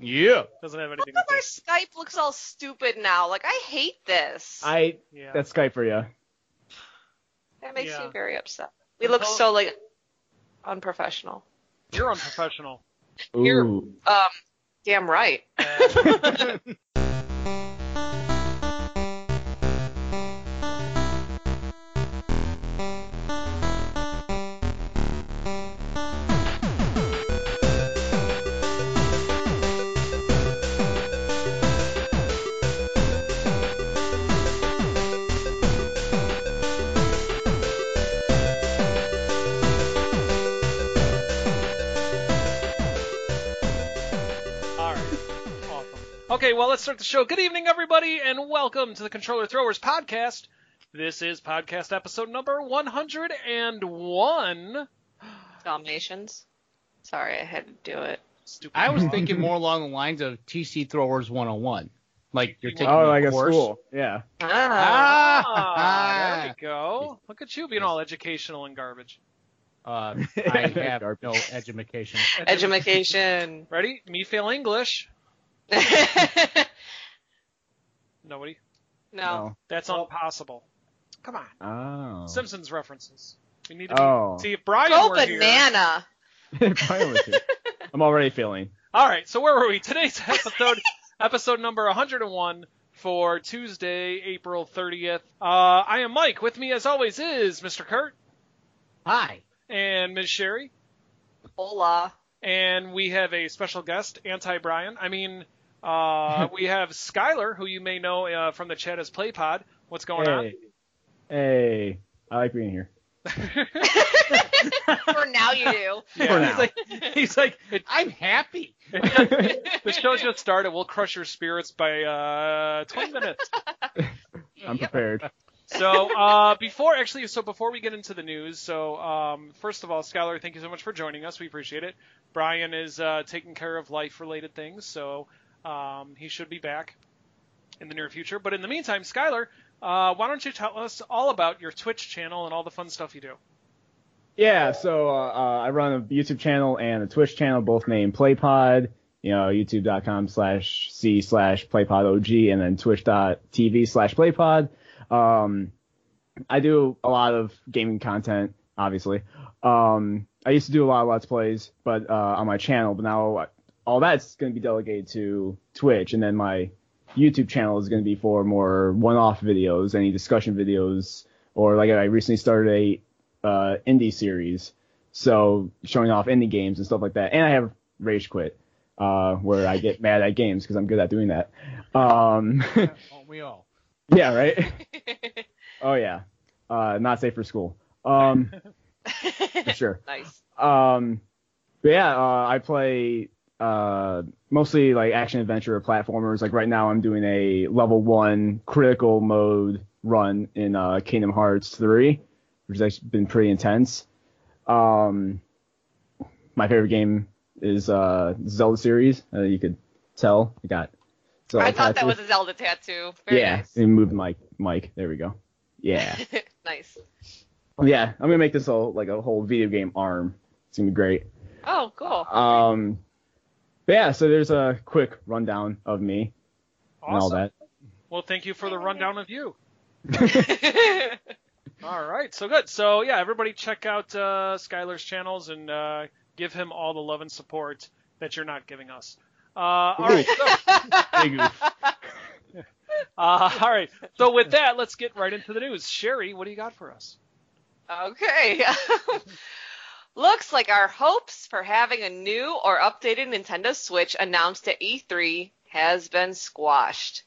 Yeah. Doesn't have anything Look to at our say. Skype looks all stupid now. Like, I hate this. Yeah. That's Skype for you. That makes Yeah. me very upset. We look so, like, unprofessional. You're unprofessional. Ooh. Damn right. Okay, well, let's start the show. Good evening, everybody, and welcome to the Controller Throwers podcast. This is podcast episode number 101. Dominations. Sorry, I had to do it. Stupid. I was thinking more along the lines of TC Throwers 101. Like you're taking like a course. school. Yeah. There we go. Look at you being all educational and garbage. I have no education. Education. Ready? Me fail English. Nobody? No. That's impossible. Come on. Oh. Simpsons references. We need to see if Brian Go were here. banana. I'm already feeling. All right, so where were we? Today's episode number 101 for Tuesday, April 30th. I am Mike. With me, as always, is Mr. Kurt. Hi. And Ms. Sherry. Hola. And we have a special guest, Anti-Brian. We have Skyler, who you may know from the chat as PlayPod. What's going on? Hey, I like being here. For now you do. Yeah. He's like, I'm happy. The show just started. We'll crush your spirits by 20 minutes. I'm prepared. So before we get into the news, first of all, Skyler, thank you so much for joining us. We appreciate it. Brian is taking care of life-related things, so he should be back in the near future. But in the meantime, Skyler, why don't you tell us all about your Twitch channel and all the fun stuff you do? Yeah, so I run a YouTube channel and a Twitch channel, both named PlayPod. You know, youtube.com/c/PlayPodOG and then twitch.tv/PlayPod. I do a lot of gaming content, obviously. I used to do a lot of Let's Plays, but on my channel, but now all that's going to be delegated to Twitch, and then my YouTube channel is going to be for more one-off videos, any discussion videos, or like I recently started a indie series, so showing off indie games and stuff like that. And I have Rage Quit, where I get mad at games because I'm good at doing that. Aren't we all? Yeah, right? Oh, yeah. Not safe for school. For sure. Nice. But yeah, I play mostly like action adventure platformers. Like right now I'm doing a level 1 critical mode run in Kingdom Hearts 3, which has actually been pretty intense. My favorite game is Zelda series. You could tell. I thought that was a Zelda tattoo. Very nice. And move the mic. There we go. Yeah. Nice. Yeah, I'm gonna make this a whole video game arm. It's gonna be great. Oh, cool. But yeah, so there's a quick rundown of me and all that. Well, thank you for the rundown of you. All right, so good. So yeah, everybody check out Skyler's channels and give him all the love and support that you're not giving us. All right. All right. So with that, let's get right into the news. Sherry, what do you got for us? Okay. Looks like our hopes for having a new or updated Nintendo Switch announced at E3 has been squashed.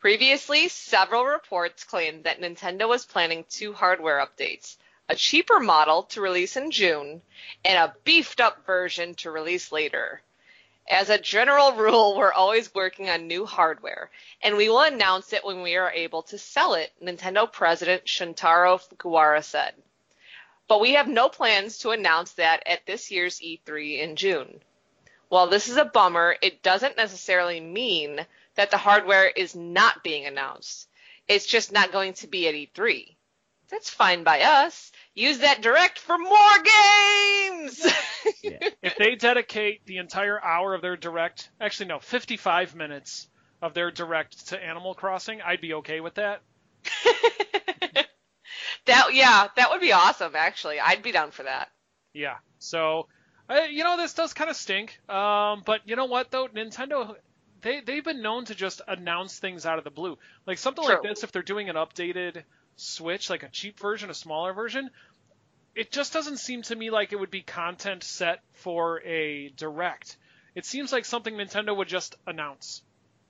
Previously, several reports claimed that Nintendo was planning 2 hardware updates, a cheaper model to release in June, and a beefed-up version to release later. As a general rule, we're always working on new hardware, and we will announce it when we are able to sell it, Nintendo President Shuntaro Fujiwara said. But we have no plans to announce that at this year's E3 in June. While this is a bummer, it doesn't necessarily mean that the hardware is not being announced. It's just not going to be at E3. That's fine by us. use that direct for more games. Yeah. If they dedicate the entire hour of their direct, actually no, 55 minutes of their direct to Animal Crossing, I'd be okay with that. That would be awesome. Actually, I'd be down for that. Yeah. So, this does kind of stink. But you know what though, Nintendo, they've been known to just announce things out of the blue. Like something like True. this, if they're doing an updated Switch, like a cheap version, a smaller version, it just doesn't seem to me like it would be content set for a direct. It seems like something Nintendo would just announce.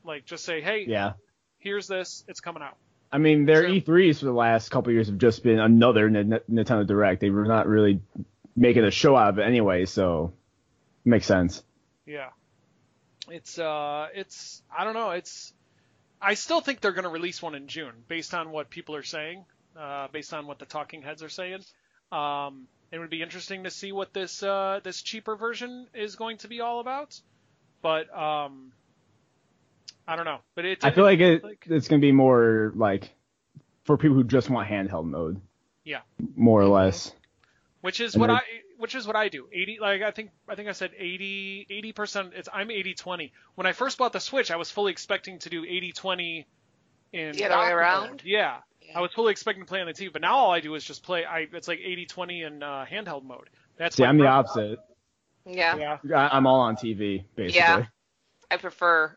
Like just say, hey, Yeah. here's this, it's coming out. I mean, their True. E3s for the last couple of years have just been another Nintendo Direct. They were not really making a show out of it anyway, so it makes sense. Yeah. It's I don't know, I still think they're going to release one in June based on what people are saying, based on what the talking heads are saying. It would be interesting to see what this cheaper version is going to be all about. But I don't know. But I feel like it's going to be more like for people who just want handheld mode. Yeah. More or less. Which is And what they're- I do. 80, like I think I said 80%. I'm 80/20. When I first bought the Switch, I was fully expecting to do 80/20 in The other way dock around? mode. Yeah. Yeah. I was fully expecting to play on the TV, but now all I do is just play. It's like 80/20 in handheld mode. That's See, my I'm the preference. opposite. Yeah. I'm all on TV, basically. Yeah. I prefer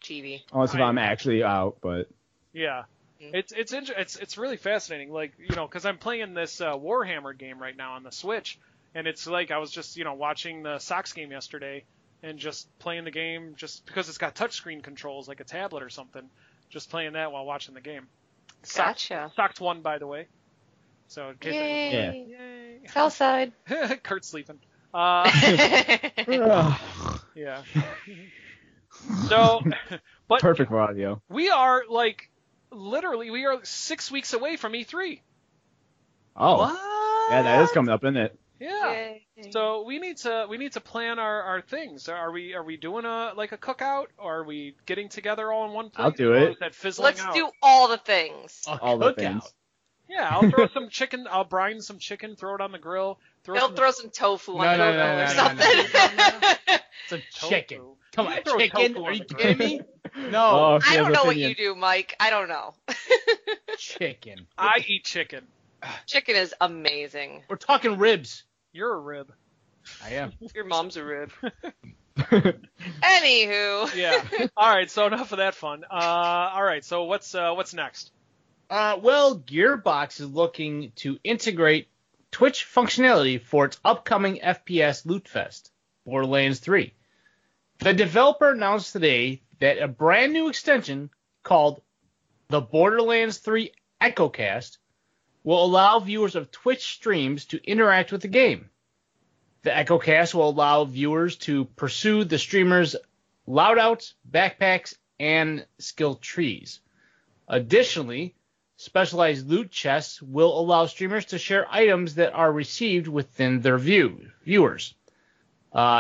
TV. Unless if I'm actually out, but Yeah. It's really fascinating, like, because I'm playing this Warhammer game right now on the Switch, and it's like I was just, watching the Sox game yesterday and just playing the game just because it's got touchscreen controls like a tablet or something, just playing that while watching the game. Gotcha. Sox won, by the way. So in case Yay. Yay. Southside. Kurt's sleeping. Yeah. Yeah. So, but perfect for audio. we are literally 6 weeks away from E3. Oh, yeah, that is coming up, isn't it? Yeah. Yay. So we need to plan our things. Are we doing a cookout, or are we getting together all in one place? I'll do Or it. is that fizzling Let's out? do all the things. All the things. Yeah, I'll throw some chicken. I'll brine some chicken, throw it on the grill. They'll throw some tofu on No, the no, grill no, or no, something. It's a Tofu. chicken. Come on, You throw chicken? tofu Are on you the kidding me? No, Oh, she I has don't know what opinion. you do, Mike. I don't know. chicken. I eat chicken. Chicken is amazing. We're talking ribs. You're a rib. I am. Your mom's a rib. Anywho. Yeah. All right. So enough of that fun. All right. So what's next? Well, Gearbox is looking to integrate Twitch functionality for its upcoming FPS loot fest, Borderlands 3. The developer announced today that a brand new extension called the Borderlands 3 EchoCast will allow viewers of Twitch streams to interact with the game. The EchoCast will allow viewers to pursue the streamer's loadouts, backpacks, and skill trees. Additionally, specialized loot chests will allow streamers to share items that are received within their viewers.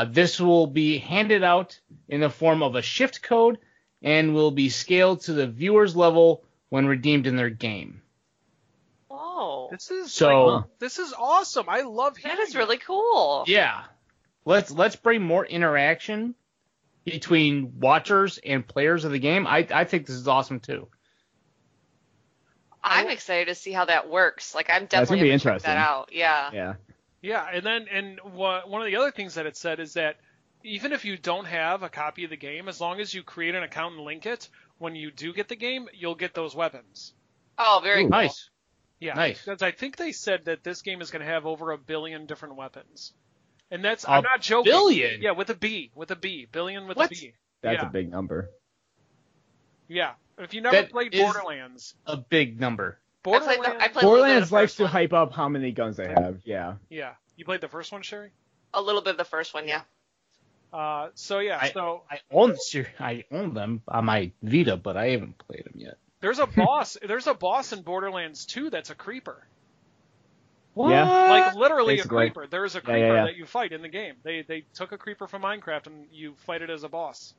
This will be handed out in the form of a shift code and will be scaled to the viewer's level when redeemed in their game. Oh. This is So- this is awesome. I love hearing That is really cool. Yeah, let's bring more interaction between watchers and players of the game. I think this is awesome too. I'm excited to see how that works. Like, I'm That's gonna definitely be going to check interesting. that out. Yeah. Yeah. Yeah, and one of the other things that it said is that even if you don't have a copy of the game, as long as you create an account and link it, when you do get the game, you'll get those weapons. Oh, very Ooh. cool. Nice. Yeah, Nice. because I think they said that this game is going to have over 1 billion different weapons, and that's A I'm not joking. billion? Yeah, with a B, billion with What? a B. That's Yeah. a big number. Yeah, if you never That played is- Borderlands, A big number. I played Borderlands. a little bit of Borderlands the likes first to one. hype up how many guns they have. Yeah. Yeah, you played the first one, Sherry. A little bit of the first one, yeah. So yeah, so I own them on my Vita, but I haven't played them yet. there's a boss. There's a boss in Borderlands 2 that's a creeper. Yeah. Like literally Basically. a creeper. There's a Yeah, creeper yeah, yeah. that you fight in the game. They took a creeper from Minecraft and you fight it as a boss.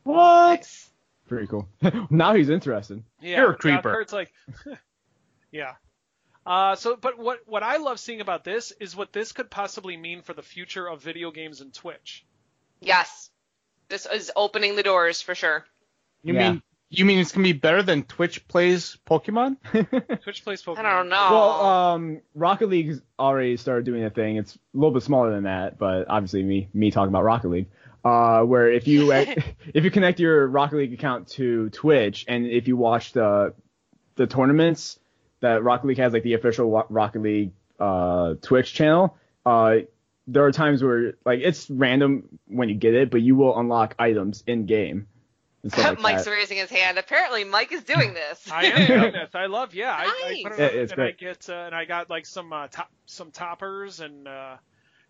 What? Pretty cool. Now he's interested. Yeah, You're a now creeper. Kurt's like, yeah. But what I love seeing about this is what this could possibly mean for the future of video games and Twitch. Yes. This is opening the doors for sure. You mean it's gonna be better than Twitch plays Pokemon? Twitch plays Pokemon. I don't know. Well, Rocket League's already started doing a thing. It's a little bit smaller than that, but obviously me talking about Rocket League. Where if you connect your Rocket League account to Twitch, and if you watch the tournaments that Rocket League has, like the official Rocket League Twitch channel, there are times where like it's random when you get it, but you will unlock items in game. Like Mike's raising his hand. Apparently, Mike is doing this. I am doing this. I love. Yeah, nice. I put it it's and great. I get and I got like some toppers, and I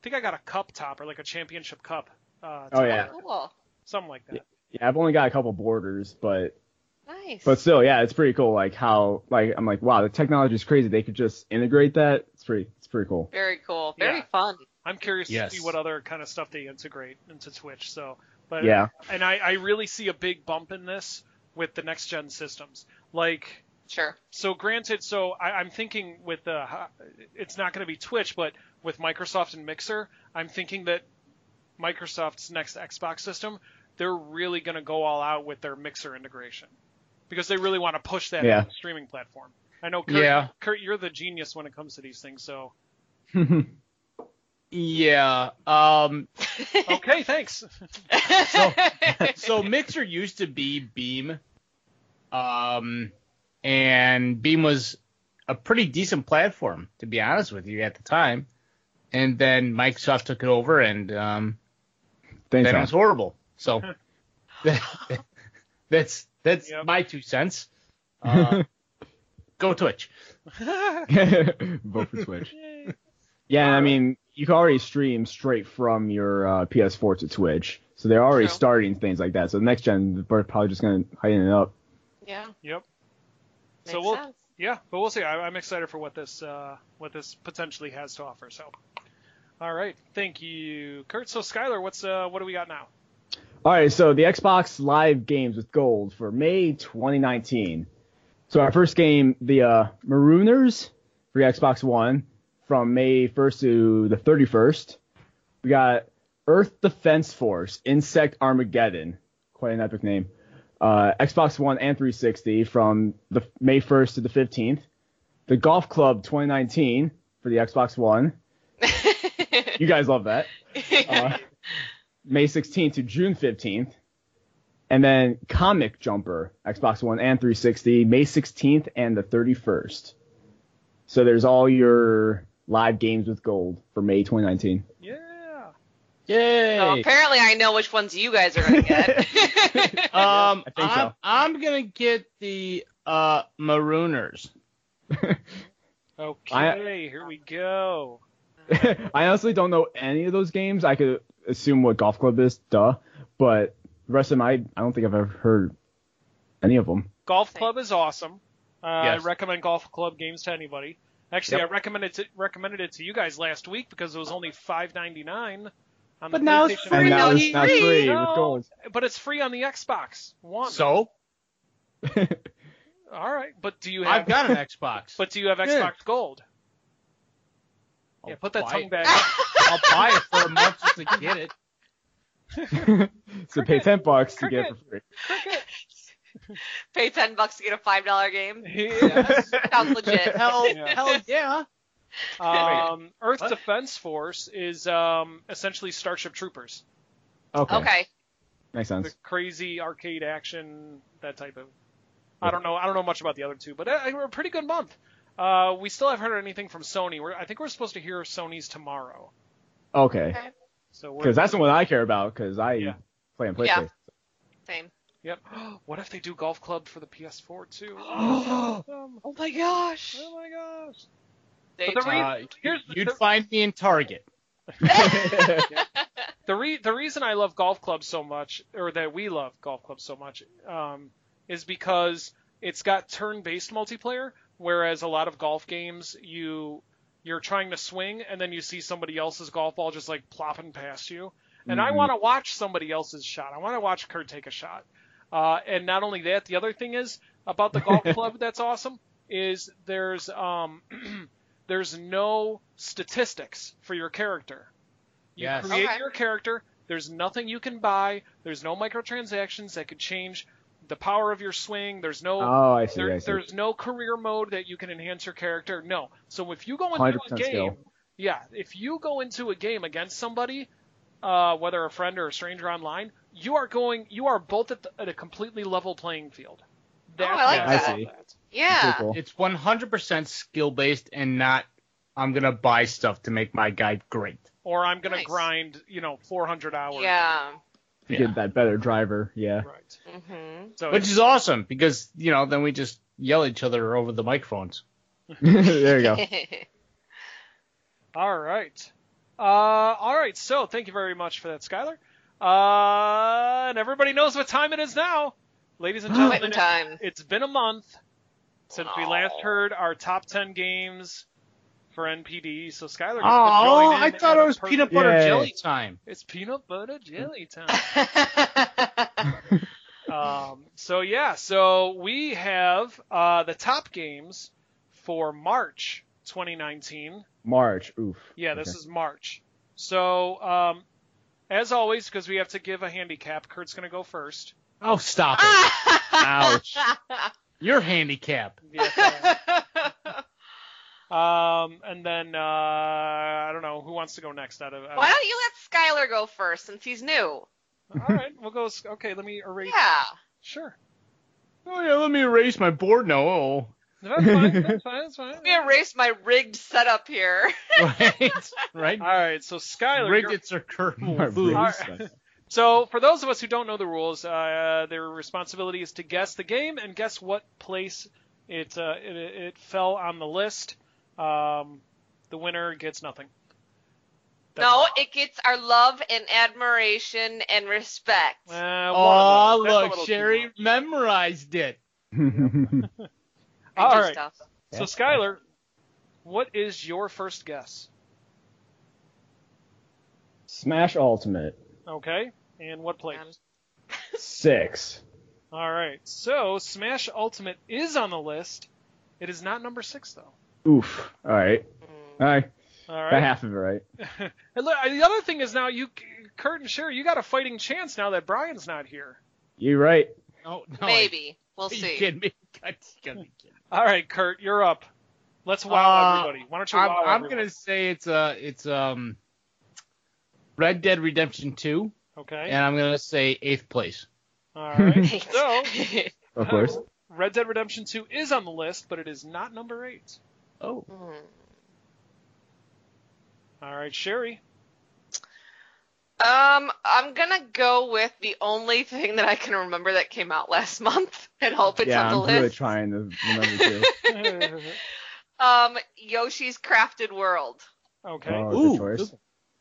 think I got a cup topper, like a championship cup. Oh yeah. Cool. Something like that. Yeah, I've only got a couple borders, but Nice. But still, yeah, it's pretty cool. Like how, like I'm like, wow, the technology is crazy. They could just integrate that. It's pretty cool. Very cool. Very Yeah. fun. I'm curious Yes. to see what other kind of stuff they integrate into Twitch. So, but Yeah. and I really see a big bump in this with the next gen systems. Like, Sure. so granted, I'm thinking with it's not going to be Twitch, but with Microsoft and Mixer, I'm thinking that Microsoft's next Xbox system, they're really going to go all out with their Mixer integration because they really want to push that Yeah. into the streaming platform. I know, Kurt, Yeah. Kurt, you're the genius when it comes to these things. So, Yeah. okay, thanks. So Mixer used to be Beam, and Beam was a pretty decent platform, to be honest with you, at the time. And then Microsoft took it over, and Thanks, then it man. was horrible. So that's Yep. my 2 cents. Go Twitch. Vote for Twitch. Yeah, and I mean, you can already stream straight from your PS4 to Twitch, so they're already True. starting things like that. So the next gen, they're probably just gonna heighten it up. Yeah. Yep. Makes So we'll sense. yeah, but we'll see. I'm excited for what this potentially has to offer. So, all right, thank you, Kurt. So Skyler, what do we got now? All right, so the Xbox Live Games with Gold for May 2019. So our first game, the Marooners for the Xbox One, from May 1st to the 31st. We got Earth Defense Force, Insect Armageddon, quite an epic name. Xbox One and 360 from the May 1st to the 15th. The Golf Club 2019 for the Xbox One. You guys love that. May 16th to June 15th. And then Comic Jumper, Xbox One and 360, May 16th and the 31st. So there's all your live games with gold for May 2019. Yeah. Yay! So apparently I know which ones you guys are going to get. I think so. I'm gonna get the Marooners. Okay, here we go. I honestly don't know any of those games. I could assume what Golf Club is, duh. But the rest of them, I don't think I've ever heard any of them. Golf Club is awesome. I Yes. recommend Golf Club games to anybody. Actually, Yep. I recommended it to you guys last week because it was only $5.99 on the But now it's PlayStation. free. And now no, it's not free No, with gold. but it's free on the Xbox One. So All right, but do you have? I've got an Xbox. But do you have Yeah. Xbox Gold? I'll Yeah, put that buy tongue it. back. I'll buy it for a month just to get it. So pay $10 to get it for free. Pay $10 to get a $5 game. Yes. Sounds legit. Hell Yeah. yeah. Earth What? Defense Force is essentially Starship Troopers. Okay. Makes The sense. crazy arcade action, that type of. I don't know much about the other two, but we're a pretty good month. We still haven't heard anything from Sony. I think we're supposed to hear Sony's tomorrow. Okay. So Because that's the one I care about, because I Yeah. play on Yeah. PlayStation. Same. Yep. What if they do Golf Club for the PS4 too? Oh my gosh. Oh my gosh. Stay But the tuned. Here's You'd the- find me in Target. The reason I love Golf Club so much, or that we love Golf Club so much, is because it's got turn-based multiplayer, whereas a lot of golf games you're trying to swing and then you see somebody else's golf ball just like plopping past you, and I want to watch somebody else's shot. I want to watch Kurt take a shot. And not only that, the other thing is about the Golf Club that's awesome is there's there's no statistics for your character. You Yes. create Okay. your character. There's nothing you can buy. There's no microtransactions that could change the power of your swing. There's no Oh, I see. I see. there's no career mode that you can enhance your character. No. So if you go into 100% a game, skill. if you go into a game against somebody, whether a friend or a stranger online, you are both at a completely level playing field. I like I that. see. Yeah. Cool. It's 100% skill based and not I'm gonna buy stuff to make my guy great. Or I'm gonna Nice. grind, 400 hours. Yeah. To get that better driver, yeah. Right. Mm-hmm. So Which is awesome because then we just yell at each other over the microphones. There you go. all right. All right. So thank you very much for that, Skyler. And everybody knows what time it is now, ladies and gentlemen. Quitting time. It's been a month since we last heard our top 10 games for NPD. So Skyler. gets to Oh, join in I thought at it a was perfect- peanut butter Yeah. jelly time. It's peanut butter jelly time. Oh, So we have the top games for March 2019. March. Oof. Yeah, this Okay. is March. So, as always, because we have to give a handicap, Kurt's going to go first. Oh, stop it. Ouch. You're handicapped. Yes, and then, I don't know, who wants to go next? Why don't you let Skyler go first since he's new? All right, we'll go. Okay, let me erase. Yeah. Sure. Oh, yeah, let me erase my board now. Oh. That's fine. That's fine. Let me erase my rigged setup here. Right? All right, so Skyler, Rigged you're- it's a curtain My will lose. brain's Alright. stuck. So, for those of us who don't know the rules, their responsibility is to guess the game and guess what place it fell on the list. The winner gets nothing. That's No, all. it gets our love and admiration and respect. One Oh, of those. That's a look, little too Sherry much. memorized it. I All do right. stuff. So, Skyler, what is your first guess? Smash Ultimate. Okay, and what place? 6. All right. So, Smash Ultimate is on the list. It is not number 6, though. Oof. All right. All right. All Got right. half of it right. And look, the other thing is now Kurt and Sherry, you got a fighting chance now that Brian's not here. You're right. Oh, no, Maybe. We'll Are you see. kidding me? You gotta be kidding. All right, Kurt, you're up. Let's wow everybody. Why don't you wow I'm everyone? gonna say it's Red Dead Redemption 2, Okay. and I'm gonna say 8th place. All right. So, Of course. Red Dead Redemption 2 is on the list, but it is not number 8. Oh. Hmm. All right, Sherry. I'm gonna go with the only thing that I can remember that came out last month and hope it's Yeah, on I'm the really list. trying to remember too. Yoshi's Crafted World. Okay. Oh, Ooh, good choice.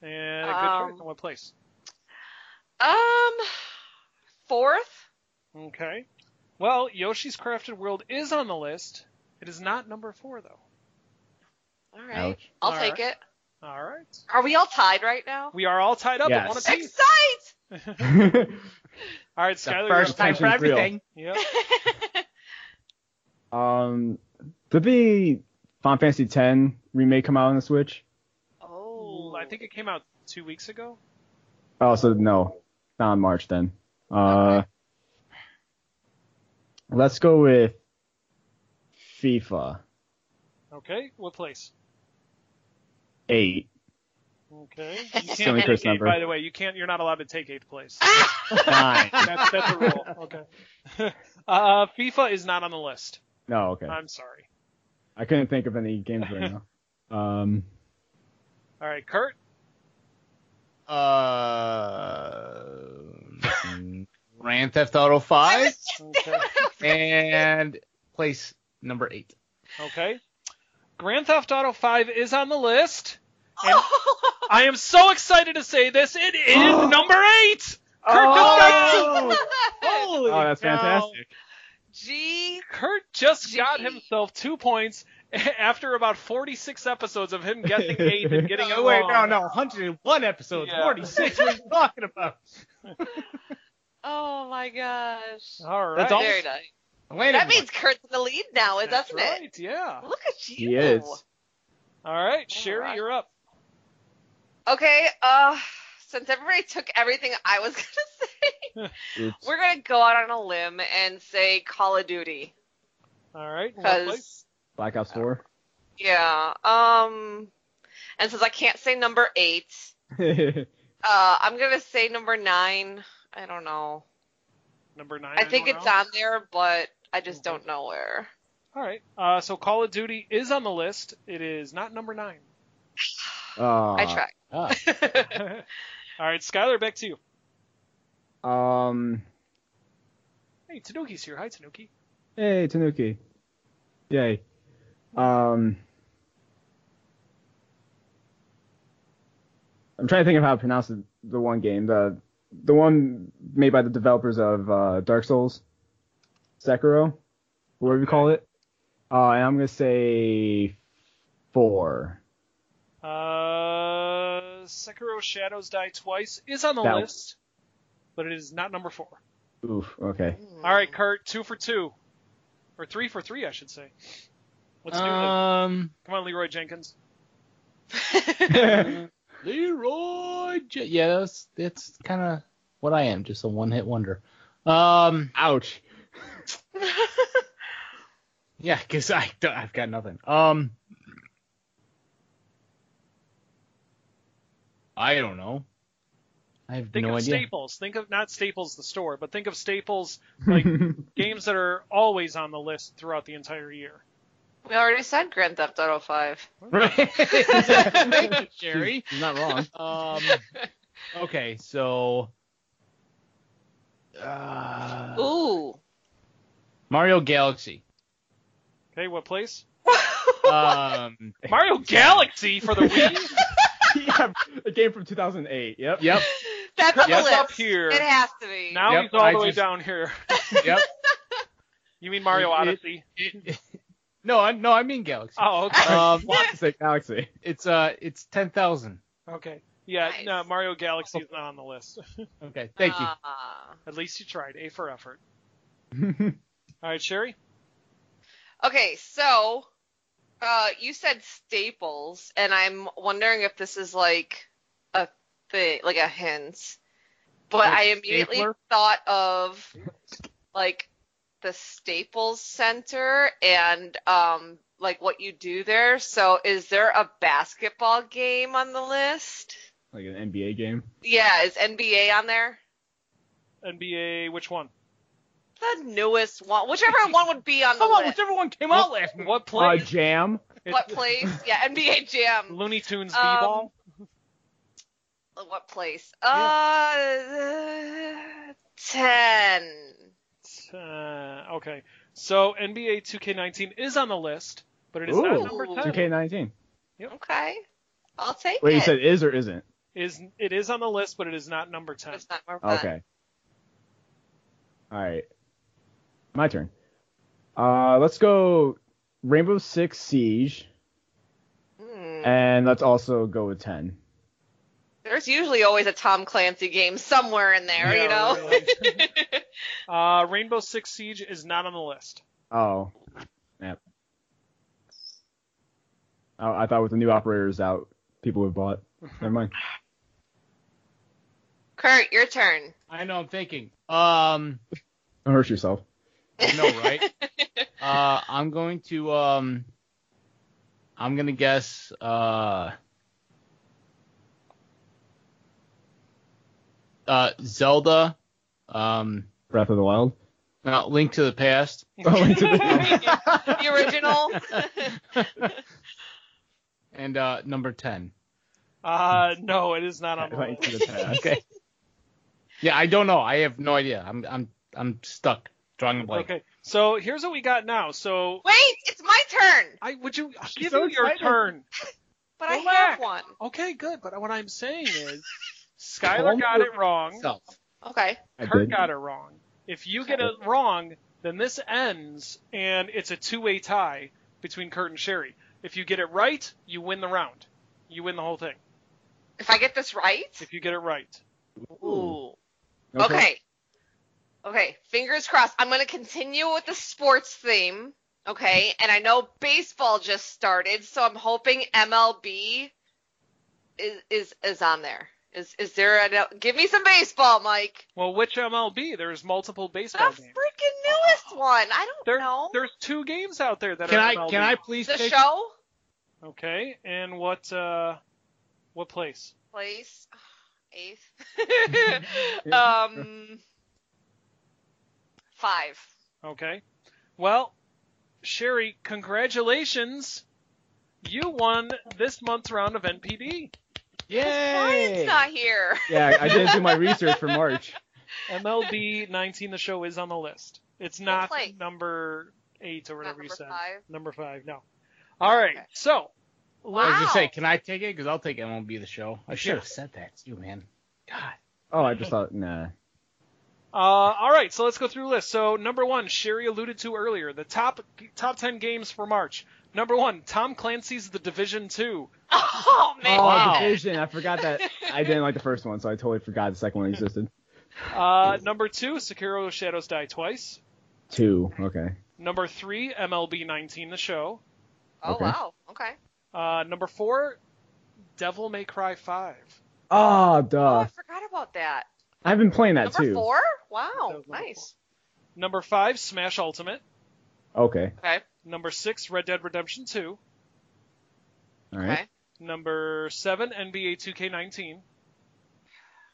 And a good choice. In what place? Fourth. Okay. Well, Yoshi's Crafted World is on the list. It is not number 4, though. All right. Ouch. I'll All take right. it. All right. Are we all tied right now? We are all tied up at Yes. one apiece. Excite! All right, The Skyler. first you're time up. for everything. Yep. Did the Final Fantasy X remake come out on the Switch? Oh. I think it came out 2 weeks ago. Oh, so no, not in March then. Okay. Let's go with FIFA Okay. What place? 8. Okay. You It's can't the only take first eight, number. by the way. You're not allowed to take 8th place. 9. That's a rule. Okay. FIFA is not on the list. No, okay. I'm sorry. I couldn't think of any games right now. All right, Kurt. Grand Theft Auto 5 Okay. and place number 8. Okay. Grand Theft Auto 5 is on the list. And I am so excited to say this. It is number 8. Oh, Oh, that's fantastic. G. Kurt just got Gee. himself 2 points after about 46 episodes of him guessing 8 and getting it Oh, wait, wrong. no, 101 episodes, Yeah. 46. What are you talking about? Oh my gosh. All right. That's all? Very nice. That means Kurt's in the lead now, doesn't right, it? Yeah. Look at you. He is. All right, Sherry, you're up. Okay, since everybody took everything I was gonna say, we're gonna go out on a limb and say Call of Duty. All right. Because Black Ops 4. Yeah. And since I can't say number 8, I'm gonna say number 9. I don't know. Number 9. I think it's on there, but I just don't know where. All right. So Call of Duty is on the list. It is not number 9. I tried. All right, Skyler, back to you. Hey, Tanuki's here. Hi, Tanuki. Hey, Tanuki. Yay. I'm trying to think of how to pronounce the one game. The one made by the developers of Dark Souls. Sekiro. Whatever you call it. And I'm going to say 4. Sekiro Shadows Die Twice is on the list, but it is not number 4. Oof, okay. All right, Kurt, 2 for 2. Or 3 for 3, I should say. Let's do it. Come on, Leroy Jenkins. Yeah, that's kind of what I am, just a one-hit wonder. Ouch. Yeah, because I've got nothing. I don't know. I have Think no of idea. Staples. Think of not Staples the store, but think of Staples like games that are always on the list throughout the entire year. We already said Grand Theft Auto 5. Right. Thank you, Sherry. She's not wrong. Okay, so. Ooh. Mario Galaxy. Okay, what place? Um, Mario Galaxy for the Wii. Yeah, a game from 2008. Yep. That's on the Yes, list. up here. It has to be. Now he's all the way down here. Yep. You mean Mario Odyssey? No, I mean Galaxy. Oh, okay. Want to say Galaxy. It's 10,000. Okay. Yeah, Nice. no, Mario Galaxy is not on the list. Okay, thank you. At least you tried. A for effort. All right, Sherry? Okay, so you said Staples, and I'm wondering if this is like a thing, like a hint. But Like I immediately Stapler? thought of like the Staples Center and like what you do there. So is there a basketball game on the list? Like an NBA game. Yeah, is NBA on there? NBA, which one? The newest one, whichever one would be on the Come on, list. whichever one came out last month. What place? Jam. What place? Yeah, NBA Jam. Looney Tunes B-Ball? What place? Yeah. 10. Okay. So NBA 2K19 is on the list, but it is not number 10. 2K19. Okay. I'll take Wait, it. you said is or isn't? It is on the list, but it is not number 10. It's not more fun. Okay. All right. My turn. Let's go Rainbow Six Siege, and let's also go with 10. There's usually always a Tom Clancy game somewhere in there, Yeah, you know? Really. Rainbow Six Siege is not on the list. Oh. Yep. Oh, I thought with the new operators out, people would bought. Never mind. Kurt, your turn. I know, I'm thinking. Don't hurt yourself. No, right? I'm going to I'm gonna guess Zelda, Breath of the Wild. Link to the Past. Link to the The original. And number 10. No, it is not on the Link to list. the Past. Okay. Yeah, I don't know. I have no idea. I'm stuck. Drawing a blank. Okay, so here's what we got now. So Wait, it's my turn. I'll give so you your excited. turn. But I Relax. have one. Okay, good. But what I'm saying is, Skyler got it wrong. Self. Okay. I Kurt did. got it wrong. If you get it wrong, then this ends, and it's a two-way tie between Kurt and Sherry. If you get it right, you win the round. You win the whole thing. If I get this right? If you get it right. Ooh. Okay. Okay. Okay, fingers crossed. I'm going to continue with the sports theme. Okay, and I know baseball just started, so I'm hoping MLB is on there. Is there give me some baseball, Mike? Well, which MLB? There's multiple baseball The games. freaking newest one. I don't know. There's 2 games out there that Can are I MLB. can I please The take show Okay, and what place? place 8th. 5. Okay. Well, Sherry, congratulations. You won this month's round of NPD. Brian's Yay! not here. Yeah, I didn't do my research for March. MLB 19, the show is on the list. It's not place? number 8 or whatever Not you number said. 5? Number 5, no. All right, Okay. so I was gonna Wow. say, can I take it? Because I'll take MLB the show. I should have said that too, man. God. Oh, I just thought, nah. all right, so let's go through the list. So number 1, Sherry alluded to earlier, the top 10 games for March. Number 1, Tom Clancy's The Division 2. Oh man. Oh, Wow. Division. I forgot that. I didn't like the first one, so I totally forgot the second one existed. Number 2, Sekiro Shadows Die Twice. 2. Okay. Number 3, MLB 19, the show. Oh Okay. wow. Okay. Number 4, Devil May Cry 5. Oh, Oh, duh. I forgot about that. I've been playing that Number too. 4? That Wow. was number Nice. Number 5, Smash Ultimate. Okay. Okay. Number 6, Red Dead Redemption 2. All right. Okay. Number 7, NBA 2K19.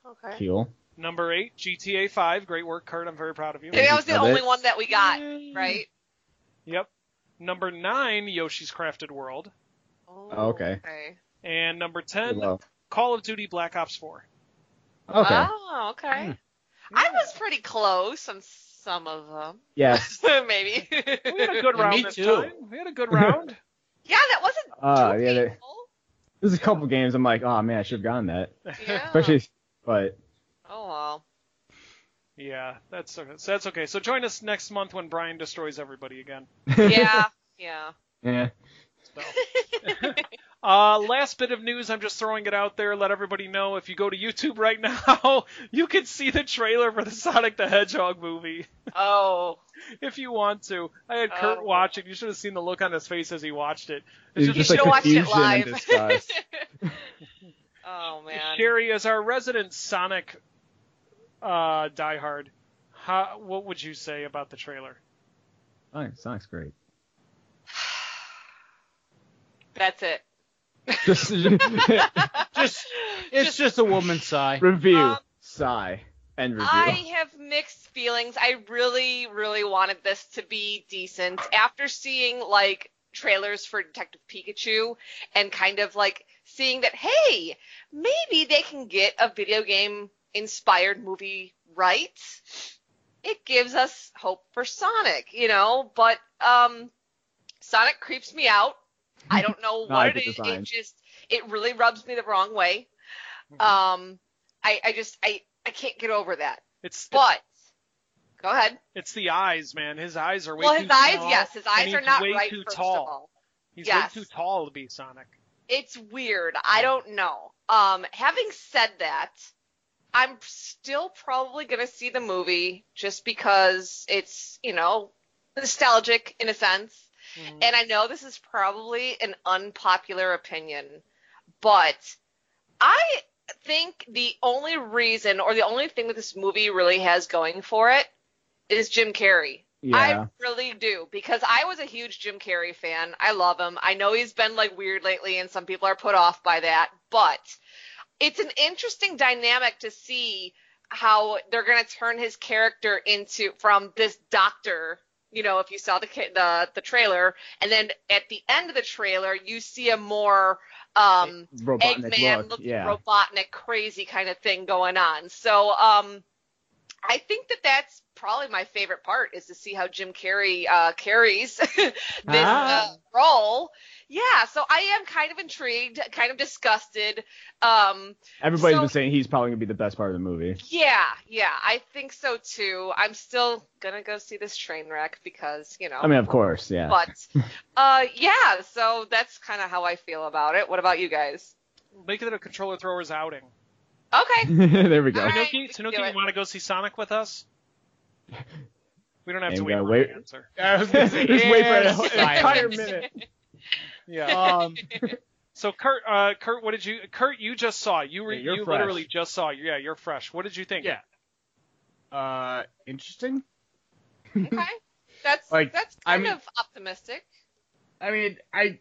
Okay. Cool. Number 8, GTA 5. Great work, Kurt. I'm very proud of you. That was the Love only it. one that we got, right? Yep. Number 9, Yoshi's Crafted World. Oh, Okay. And number Good 10, luck. Call of Duty Black Ops 4. Okay. Oh, okay. I was pretty close on some of them. Yes. Maybe. We had a good Yeah, round me this too. time. We had a good round. Yeah, that wasn't too Yeah. painful. There's a couple games I'm like, oh man, I should have gotten that. Yeah. Especially, but Oh well. Yeah, that's okay. So that's okay. So join us next month when Brian destroys everybody again. Yeah. Yeah. yeah. So. Last bit of news, I'm just throwing it out there. Let everybody know, if you go to YouTube right now, you can see the trailer for the Sonic the Hedgehog movie. Oh. If you want to. I had Kurt Oh. watch it. You should have seen the look on his face as he watched it. It's It's You just should like have watched it confusion and live. disgust. Oh man. Sherry, as our resident Sonic diehard, what would you say about the trailer? Sonic's great. That's it. Just It's just a woman's sigh. review, sigh, and review. I have mixed feelings. I really, really wanted this to be decent. After seeing, like, trailers for Detective Pikachu and kind of, like, seeing that, hey, maybe they can get a video game-inspired movie right, it gives us hope for Sonic, you know? But Sonic creeps me out. I don't know No, I what get it the is. sign. It really rubs me the wrong way. I can't get over that. But go ahead. It's the eyes, man. His eyes are way Well, too his eyes, small, yes, his eyes and are he's not way right. too First tall. of all, He's Yes. way too tall to be Sonic. it's weird. I don't know. Having said that, I'm still probably gonna see the movie just because it's, you know, nostalgic in a sense. Mhm. And I know this is probably an unpopular opinion, but I think the only reason or the only thing that this movie really has going for it is Jim Carrey. Yeah. I really do, because I was a huge Jim Carrey fan. I love him. I know he's been like weird lately and some people are put off by that, but it's an interesting dynamic to see how they're going to turn his character into from this doctor. You know, if you saw the trailer, and then at the end of the trailer, you see a more Robotnik Eggman look. looking Yeah. Robotnik crazy kind of thing going on. So I think that that's probably my favorite part, is to see how Jim Carrey carries this role. Yeah, so I am kind of intrigued, kind of disgusted. Everybody's so- been saying he's probably gonna be the best part of the movie. Yeah, I think so too. I'm still gonna go see this train wreck because, you know. I mean, of course, yeah. But yeah, so that's kind of how I feel about it. What about you guys? Make it a controller thrower's outing. Okay. There we go. All right. Tanuki, we can do you it. want to go see Sonic with us? We don't have And to we wait gotta for wait. an answer. I was gonna say, Just wait for an yes, entire silence. minute. Yeah. So Kurt, Kurt, you just saw. You Yeah, you're you fresh. literally just saw. Yeah, you're fresh. What did you think? Yeah. Interesting. Okay. That's Like, kind of optimistic. I mean, I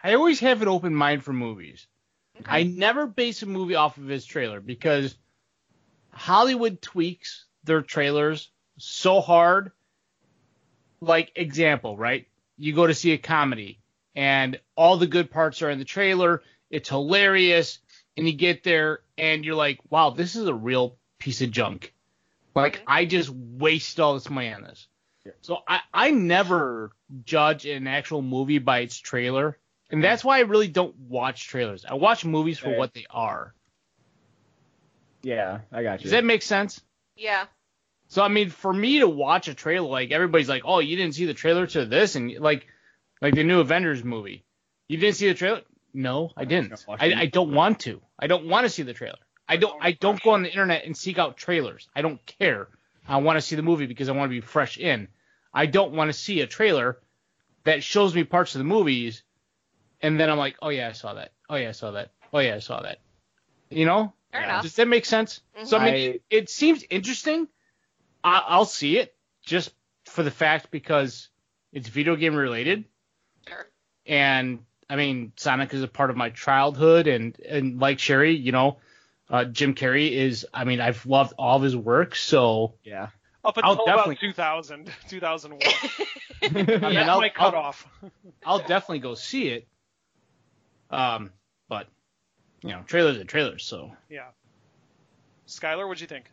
always have an open mind for movies. Okay. I never base a movie off of its trailer because Hollywood tweaks their trailers so hard. Like, example, right? You go to see a comedy and all the good parts are in the trailer. It's hilarious. And you get there and you're like, wow, this is a real piece of junk. Like, I just wasted all this money on this. Yeah. So I never judge an actual movie by its trailer. And that's why I really don't watch trailers. I watch movies for what they are. Yeah, I got you. Does that make sense? Yeah. So, I mean, for me to watch a trailer, like, everybody's like, oh, you didn't see the trailer to this? And, like the new Avengers movie. You didn't see the trailer? No, I didn't. I don't want to. I don't want to see the trailer. I don't go on the internet and seek out trailers. I don't care. I want to see the movie because I want to be fresh in. I don't want to see a trailer that shows me parts of the movies, and then I'm like, oh, yeah, I saw that. Oh, yeah, I saw that. Oh, yeah, I saw that. You know? Fair enough. Does that make sense? Mm-hmm. So, I mean, it seems interesting. I'll see it just for the fact because it's video game related. Sure. And, I mean, Sonic is a part of my childhood, and like Sherry, you know, Jim Carrey is, I mean, I've loved all of his work, so. Yeah. Up I'll until definitely- about 2001. I mean, That's my cutoff. I'll definitely go see it. But, you know, trailers are trailers, so. Yeah. Skyler, what'd you think?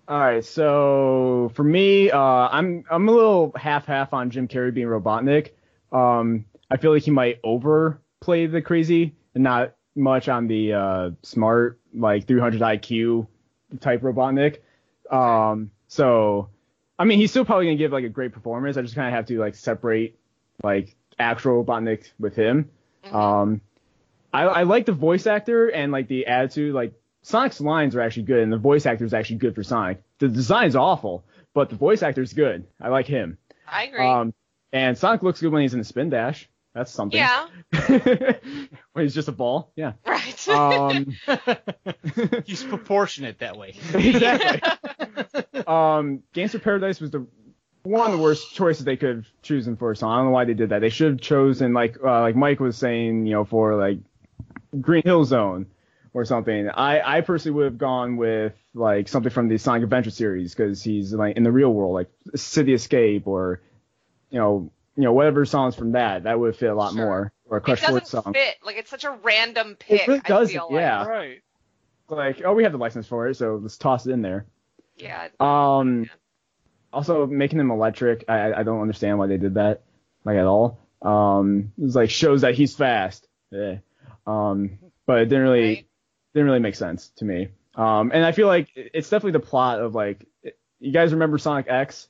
All right, so for me, I'm a little half on Jim Carrey being Robotnik. I feel like he might overplay the crazy and not much on the smart, like 300 IQ type Robotnik. So, I mean, he's still probably gonna give like a great performance. I just kind of have to like separate like actual Robotnik with him. Mm-hmm. I like the voice actor and like the attitude. Like Sonic's lines are actually good, and the voice actor is actually good for Sonic. The design's awful, but the voice actor's good. I like him. I agree. And Sonic looks good when he's in the spin dash. That's something. Yeah. When he's just a ball. Yeah. Right. He's proportionate that way. Exactly. Gangster Paradise was one of the worst choices they could have chosen for a song. I don't know why they did that. They should have chosen like Mike was saying, you know, for like Green Hill Zone or something. I personally would have gone with like something from the Sonic Adventure series because he's like in the real world, like City Escape or you know whatever songs from that would fit a lot more. Or a Crush it Forward doesn't song. fit. Like, it's such a random pick. It really I doesn't. feel Yeah. Right. Like, oh, we have the license for it, so let's toss it in there. Yeah. Also making him electric, I don't understand why they did that, like at all. It was like shows that he's fast. But it didn't really make sense to me. And I feel like it's definitely the plot of like, you guys remember Sonic X?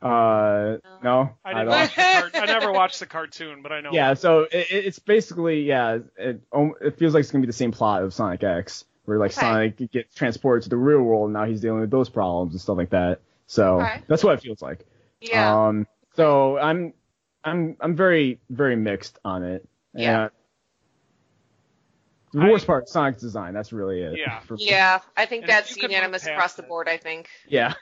No, I didn't watch I never watched the cartoon, but I know. Yeah, so it's basically it feels like it's gonna be the same plot of Sonic X, where like Sonic gets transported to the real world and now he's dealing with those problems and stuff like that. So that's what it feels like. Yeah. So I'm very very mixed on it. Yeah. The worst part, Sonic's design. That's really it. Yeah. Yeah, I think And if that's you could unanimous move across past the it. board, I think. Yeah.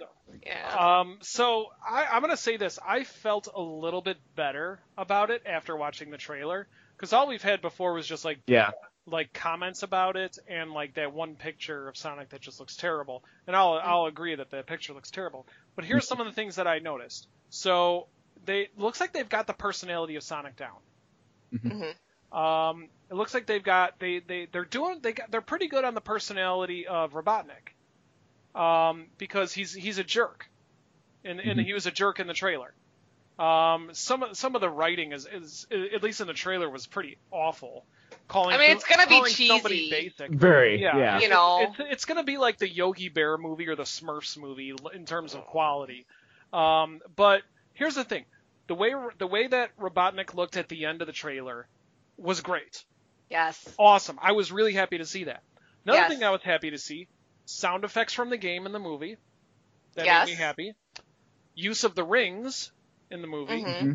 Yeah. So I'm gonna say this. I felt a little bit better about it after watching the trailer, because all we've had before was just like comments about it and like that one picture of Sonic that just looks terrible. And I'll agree that the picture looks terrible. But here's some of the things that I noticed. So looks like they've got the personality of Sonic down. Mm-hmm. It looks like they're pretty good on the personality of Robotnik. Because he's a jerk, and he was a jerk in the trailer. Some of the writing is at least in the trailer was pretty awful. It's gonna be somebody cheesy. basic. Very. Yeah. You know. It's gonna be like the Yogi Bear movie or the Smurfs movie in terms of quality. But here's the thing: the way that Robotnik looked at the end of the trailer was great. Yes. Awesome. I was really happy to see that. Another Yes. thing I was happy to see. Sound effects from the game and the movie. That Yes. made me happy. Use of the rings in the movie. Mm-hmm.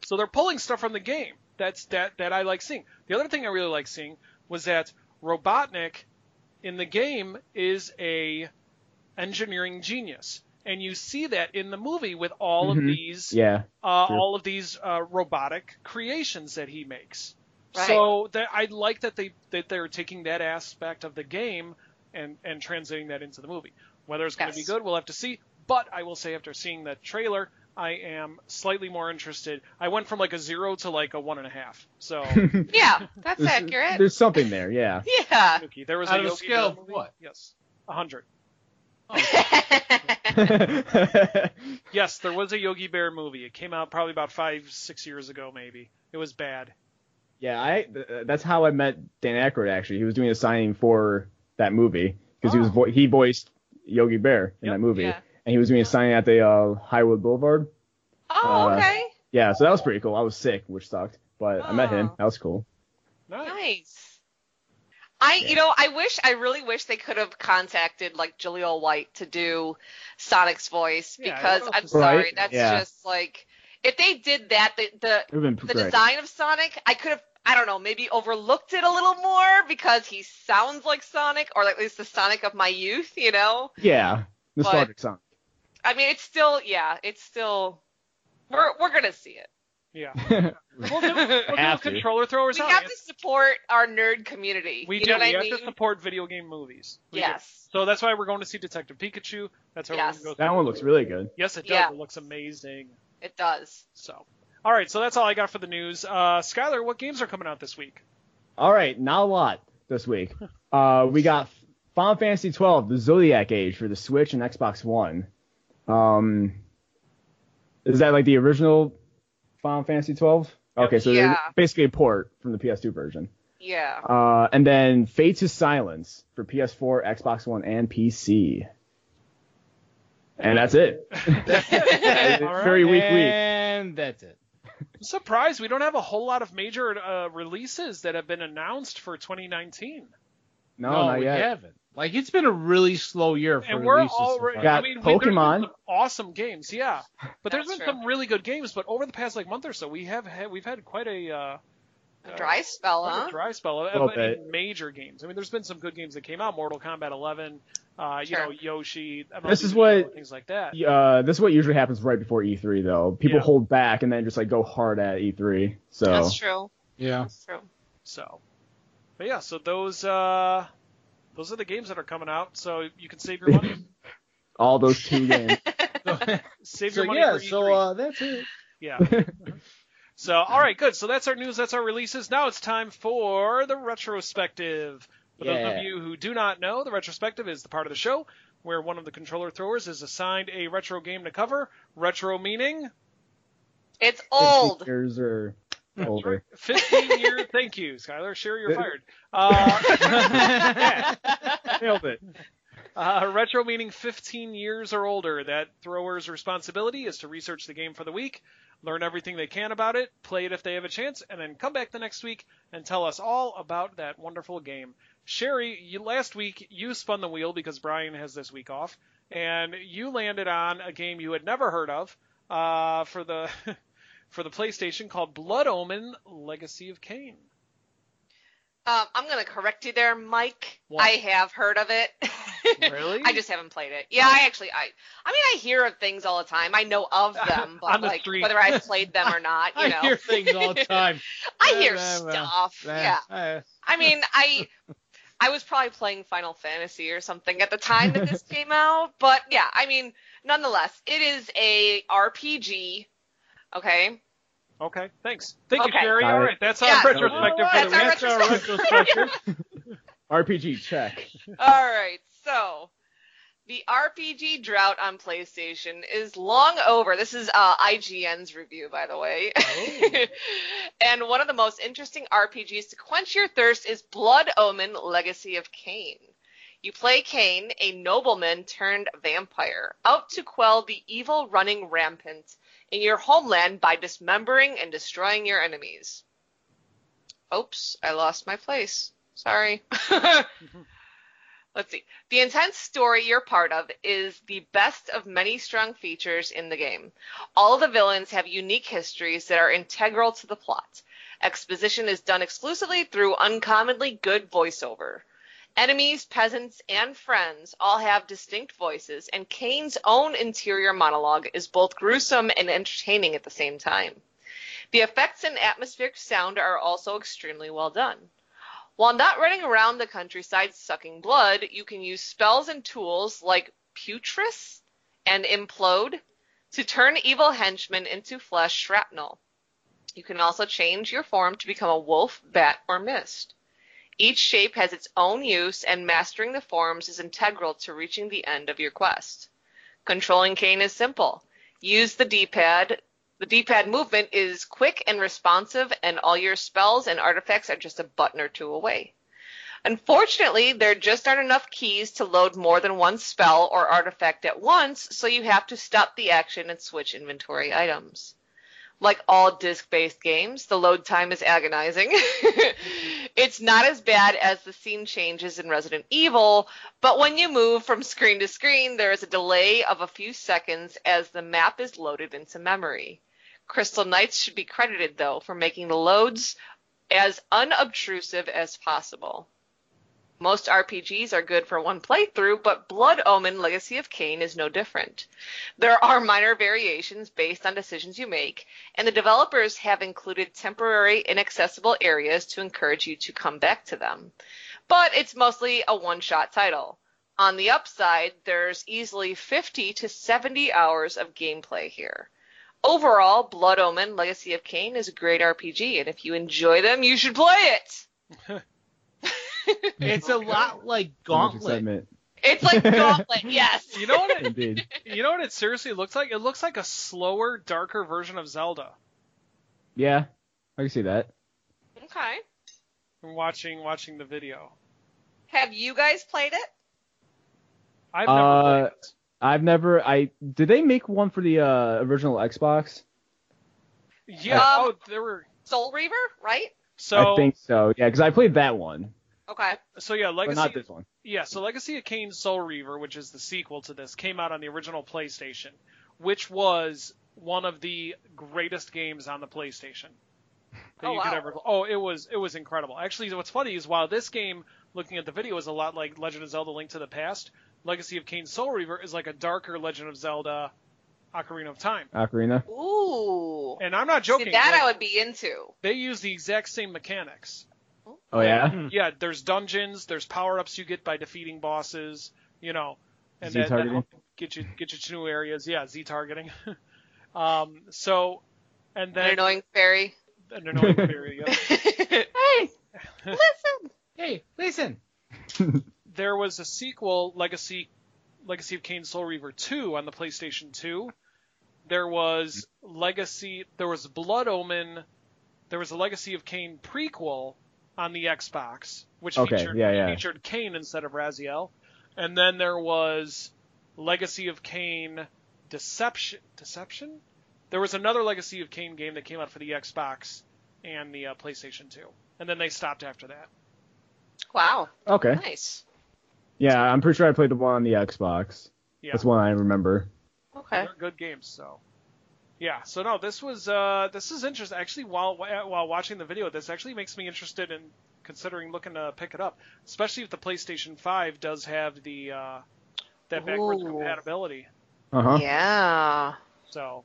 So they're pulling stuff from the game. That I like seeing. The other thing I really like seeing was that Robotnik in the game is a engineering genius, and you see that in the movie with all of these robotic creations that he makes. Right. So I like that they're taking that aspect of the game and translating that into the movie. Whether it's going to be good, we'll have to see. But I will say, after seeing that trailer, I am slightly more interested. I went from like a 0 to like a 1.5. So Yeah, that's accurate. There's something there, yeah. Yeah. there was Out a of a Yogi scale Bear of movie. what? Yes, 100. Yes, there was a Yogi Bear movie. It came out probably about 5-6 years ago, maybe. It was bad. Yeah, that's how I met Dan Aykroyd, actually. He was doing a signing for that movie because he voiced Yogi Bear in that movie. Yeah. And he was doing a signing at the Highwood Boulevard. Oh, okay. Yeah, so that was pretty cool. I was sick, which sucked, but I met him. That was cool. Nice. I really wish they could have contacted like Jaleel White to do Sonic's voice, because I'm sorry, that's just like, if they did that, the design of Sonic, I could have, I don't know, maybe overlooked it a little more because he sounds like Sonic, or at least the Sonic of my youth, you know? Yeah, nostalgic Sonic. I mean, it's still, we're gonna see it. Yeah. We'll do controller throwers. We have to support our nerd community. We know what we I have mean? to support video game movies. Yes. So that's why we're going to see Detective Pikachu. That's how we're going to go. That one looks really good. Yes, it does. Yeah. It looks amazing. It does. So, all right. So that's all I got for the news. Skyler, what games are coming out this week? All right, not a lot this week. We got Final Fantasy XII, the Zodiac Age for the Switch and Xbox One. Is that like the original Final Fantasy XII? Okay, so they're basically a port from the PS2 version. Yeah. And then Fate to Silence for PS4, Xbox One, and PC. And that's it. Very weak week. And that's it. I'm surprised we don't have a whole lot of major releases that have been announced for 2019. No, No, not we yet. haven't. Like, it's been a really slow year for And we're releases. already, Got there's Pokemon. been some awesome games, yeah. But there's That's been true. some really good games. But over the past month or so, we've had quite a Dry spell, quite huh? a dry spell Little of bit. major games. I mean, there's been some good games that came out. Mortal Kombat 11, Yoshi, MLB This is The what- Show, things like that. This is what usually happens right before E3, though. People hold back and then just like go hard at E3. So That's true. Yeah. That's true. So, but yeah, so those are the games that are coming out. So you can save your money. all those 2 games. Save So, your money yeah, for E3. so that's it. Yeah. So, all right, good. So that's our news. That's our releases. Now it's time for the retrospective. For those of you who do not know, the retrospective is the part of the show where one of the controller throwers is assigned a retro game to cover. Retro meaning It's old. 50 years or older. 15 years. Thank you, Skyler. Sure, you're fired. Nailed it. Retro meaning 15 years or older. That thrower's responsibility is to research the game for the week, learn everything they can about it, play it if they have a chance, and then come back the next week and tell us all about that wonderful game. Sherry, last week you spun the wheel because Brian has this week off, and you landed on a game you had never heard of for the for the PlayStation called Blood Omen: Legacy of Kain. I'm going to correct you there, Mike. What? I have heard of it. Really? I just haven't played it. Yeah, I mean, I hear of things all the time. I know of them, but On the like street. whether I've played them or not, you know. I hear things all the time. I hear stuff. Yeah. I mean, I was probably playing Final Fantasy or something at the time that this came out, but yeah, I mean, nonetheless, it is a RPG. Okay. Okay, thanks. Thank you, Okay. Sherry. Got All it. right, that's our Yeah. retrospective for That's the our week. retrospective. RPG check. All right, so the RPG drought on PlayStation is long over. This is IGN's review, by the way. Oh. And one of the most interesting RPGs to quench your thirst is Blood Omen: Legacy of Kain. You play Kain, a nobleman turned vampire, out to quell the evil running rampant in your homeland by dismembering and destroying your enemies. Oops, I lost my place. Sorry. Let's see. The intense story you're part of is the best of many strong features in the game. All of the villains have unique histories that are integral to the plot. Exposition is done exclusively through uncommonly good voiceover. Enemies, peasants, and friends all have distinct voices, and Kain's own interior monologue is both gruesome and entertaining at the same time. The effects and atmospheric sound are also extremely well done. While not running around the countryside sucking blood, you can use spells and tools like Putris and Implode to turn evil henchmen into flesh shrapnel. You can also change your form to become a wolf, bat, or mist. Each shape has its own use, and mastering the forms is integral to reaching the end of your quest. Controlling Kain is simple. Use the D-pad. The D-pad movement is quick and responsive, and all your spells and artifacts are just a button or two away. Unfortunately, there just aren't enough keys to load more than one spell or artifact at once, so you have to stop the action and switch inventory items. Like all disc-based games, the load time is agonizing. It's not as bad as the scene changes in Resident Evil, but when you move from screen to screen, there is a delay of a few seconds as the map is loaded into memory. Crystal Knights should be credited, though, for making the loads as unobtrusive as possible. Most RPGs are good for one playthrough, but Blood Omen Legacy of Kain is no different. There are minor variations based on decisions you make, and the developers have included temporary inaccessible areas to encourage you to come back to them. But it's mostly a one-shot title. On the upside, there's easily 50 to 70 hours of gameplay here. Overall, Blood Omen Legacy of Kain is a great RPG, and if you enjoy them, you should play it! It's a lot like Gauntlet. It's like Gauntlet, yes. You know what? Indeed. You know what it seriously looks like? It looks like a slower, darker version of Zelda. Yeah, I can see that. Okay. I'm watching the video. Have you guys played it? I've never played it. I've never. Did they make one for the original Xbox? Yeah. There were. Soul Reaver, right? So I think so. Yeah, because I played that one. Okay. So yeah, Legacy. But not this one. Yeah, so Legacy of Kain Soul Reaver, which is the sequel to this, came out on the original PlayStation, which was one of the greatest games on the PlayStation that you could ever. Oh, it was incredible. Actually, what's funny is while this game, looking at the video, is a lot like Legend of Zelda: Link to the Past, Legacy of Kain Soul Reaver is like a darker Legend of Zelda Ocarina of Time. Ocarina. Ooh. And I'm not joking. See, that I would be into. They use the exact same mechanics. Oh yeah. Yeah, there's dungeons, there's power-ups you get by defeating bosses, and Z-targeting. that get you to new areas. Yeah, Z-targeting. So, and then An annoying fairy. An annoying fairy. Yeah. Hey, listen. Hey, listen. There was a sequel, Legacy of Kain Soul Reaver 2 on the PlayStation 2. There was Blood Omen. There was a Legacy of Kain prequel on the Xbox, which featured Kain instead of Raziel. And then there was Legacy of Kain Deception? There was another Legacy of Kain game that came out for the Xbox and the PlayStation 2. And then they stopped after that. Wow. Okay. Nice. Yeah, I'm pretty sure I played the one on the Xbox. Yeah. That's one I remember. Okay. They're good games, so. Yeah, so no, this is interesting. Actually, while watching the video, this actually makes me interested in considering looking to pick it up, especially if the PlayStation 5 does have the that backwards compatibility. Uh-huh. Yeah. So.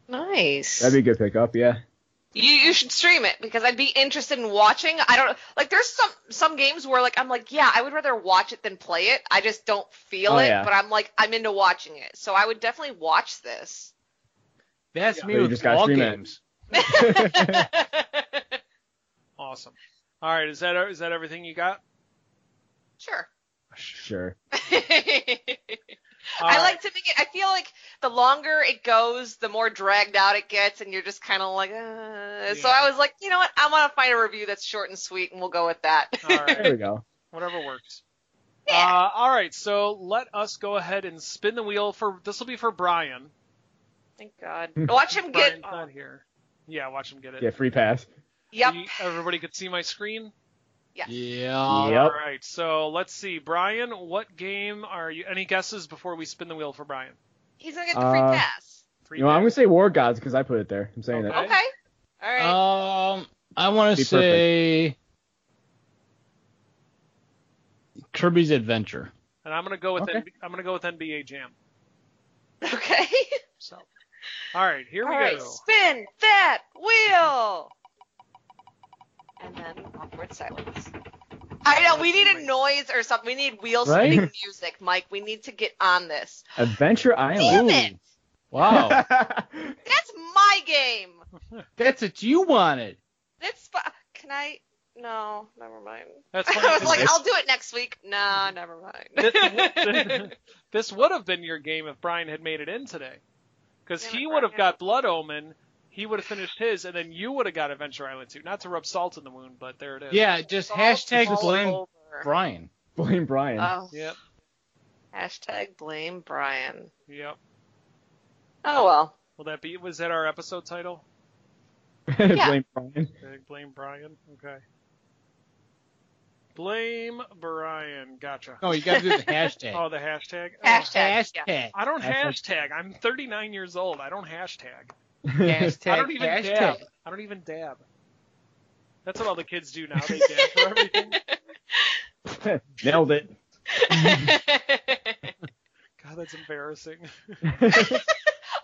Nice. That'd be a good pickup, yeah. You should stream it because I'd be interested in watching. I don't like. There's some games where I'm like, yeah, I would rather watch it than play it. I just don't feel it, yeah. but I'm into watching it. So I would definitely watch this. That's me you with just gotta all stream it. games. Awesome. All right, is that everything you got? Sure. Sure. I like to make it. I feel like the longer it goes, the more dragged out it gets, and you're just kind of like. So I was like, you know what? I want to find a review that's short and sweet, and we'll go with that. All right. There we go. Whatever works. Yeah. All right, so let us go ahead and spin the wheel this will be for Brian. Thank God. Watch him get. Brian's not here. Yeah, watch him get it. Yeah, free pass. Yep. Everybody could see my screen? Yes. Yeah. Yep. All right. So let's see, Brian. What game are you? Any guesses before we spin the wheel for Brian? He's gonna get the free pass. Free I'm pass. gonna say War Gods because I put it there. I'm saying Okay. it. Okay. All right. I want to Be say Kirby's Adventure. And I'm gonna go with Okay. I'm gonna go with NBA Jam. Okay. So, all right, here we All right. go. Spin that wheel. And then awkward silence. I know, we need a noise or something. We need wheel Right? spinning music, Mike. We need to get on this. Adventure Damn Island. it! Wow. That's my game. That's what you wanted. Can I? No, never mind. That's funny. I was like, I'll do it next week. Nah, never mind. This would have been your game if Brian had made it in today, because Damn it, he would have Brian. got Blood Omen. He would have finished his, and then you would have got Adventure Island 2. Not to rub salt in the wound, but there it is. Yeah, just All hashtag blame over. Brian. Blame Brian. Oh. Yep. Hashtag blame Brian. Yep. Oh well. Was that our episode title? Blame Brian. Blame Brian. Okay. Blame Brian. Gotcha. No, you got to do the hashtag. Oh, the hashtag. Oh, Hashtag. Yeah. Hashtag. I don't Hashtag. hashtag. I'm 39 years old. I don't hashtag. Hashtag. I don't even hashtag. dab. I don't even dab. That's what all the kids do now. They dab for everything. Nailed it. God, that's embarrassing.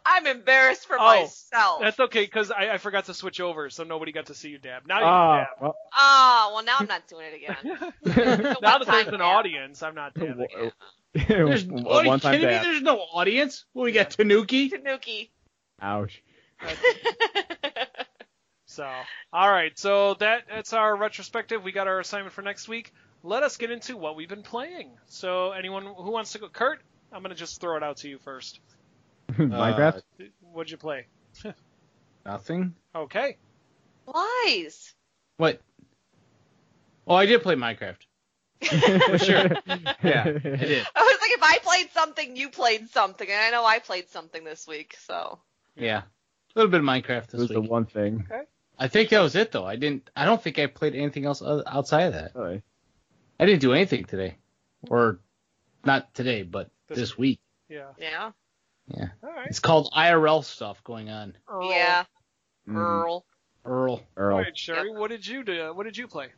I'm embarrassed for Oh, myself. That's okay, because I forgot to switch over, so nobody got to see you dab. Now you Ah, can well, Oh, well, now I'm not doing it again. dab. Now that there's One-time an dab. audience, I'm not dabbing. There's, are you one time kidding me? dab. There's no audience. Well, we got Tanuki. Tanuki. Ouch. So, all right. So that's our retrospective. We got our assignment for next week. Let us get into what we've been playing. So, anyone who wants to go? Kurt, I'm gonna just throw it out to you first. Minecraft. What'd you play? Nothing. Okay. Lies. What? Oh, I did play Minecraft. For sure. Yeah, I did. I was like, if I played something, you played something, and I know I played something this week, so. Yeah. A little bit of Minecraft It this was the week. one thing. I think that was it, though. I don't think I played anything else outside of that. Really. I didn't do anything today. Or, not today, but this week. Yeah. Yeah. Yeah. All right. It's called IRL stuff going on. Yeah. Mm. Earl. Earl. All Earl. right, Sherry. What did you do? What did you play?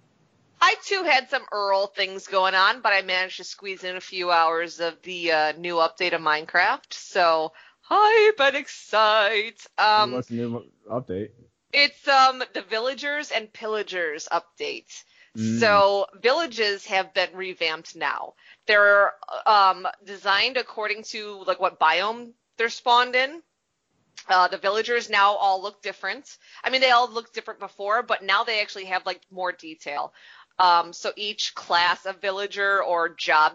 I too had some Earl things going on, but I managed to squeeze in a few hours of the new update of Minecraft. So hype and excite. What's the new update? It's the Villagers and Pillagers update. So villages have been revamped now. They're designed according to like what biome they're spawned in. The villagers now all look different. I mean, they all looked different before, but now they actually have like more detail. So each class of villager or job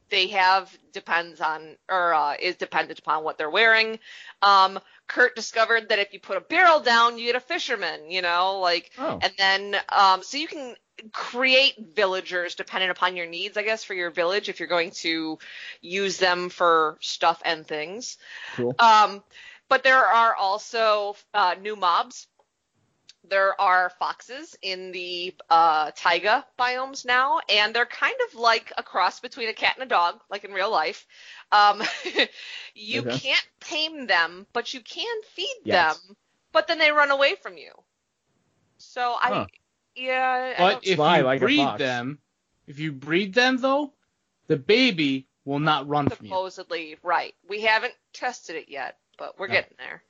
they have depends on or is dependent upon what they're wearing. Kurt discovered that if you put a barrel down, you get a fisherman, you know, like, and then so you can create villagers dependent upon your needs, I guess, for your village if you're going to use them for stuff and things. Cool. But there are also new mobs. There are foxes in the taiga biomes now, and they're kind of like a cross between a cat and a dog, like in real life. You can't tame them, but you can feed them, but then they run away from you. So But if you breed them though, the baby will not run from you. Supposedly, right. We haven't tested it yet, but we're getting there.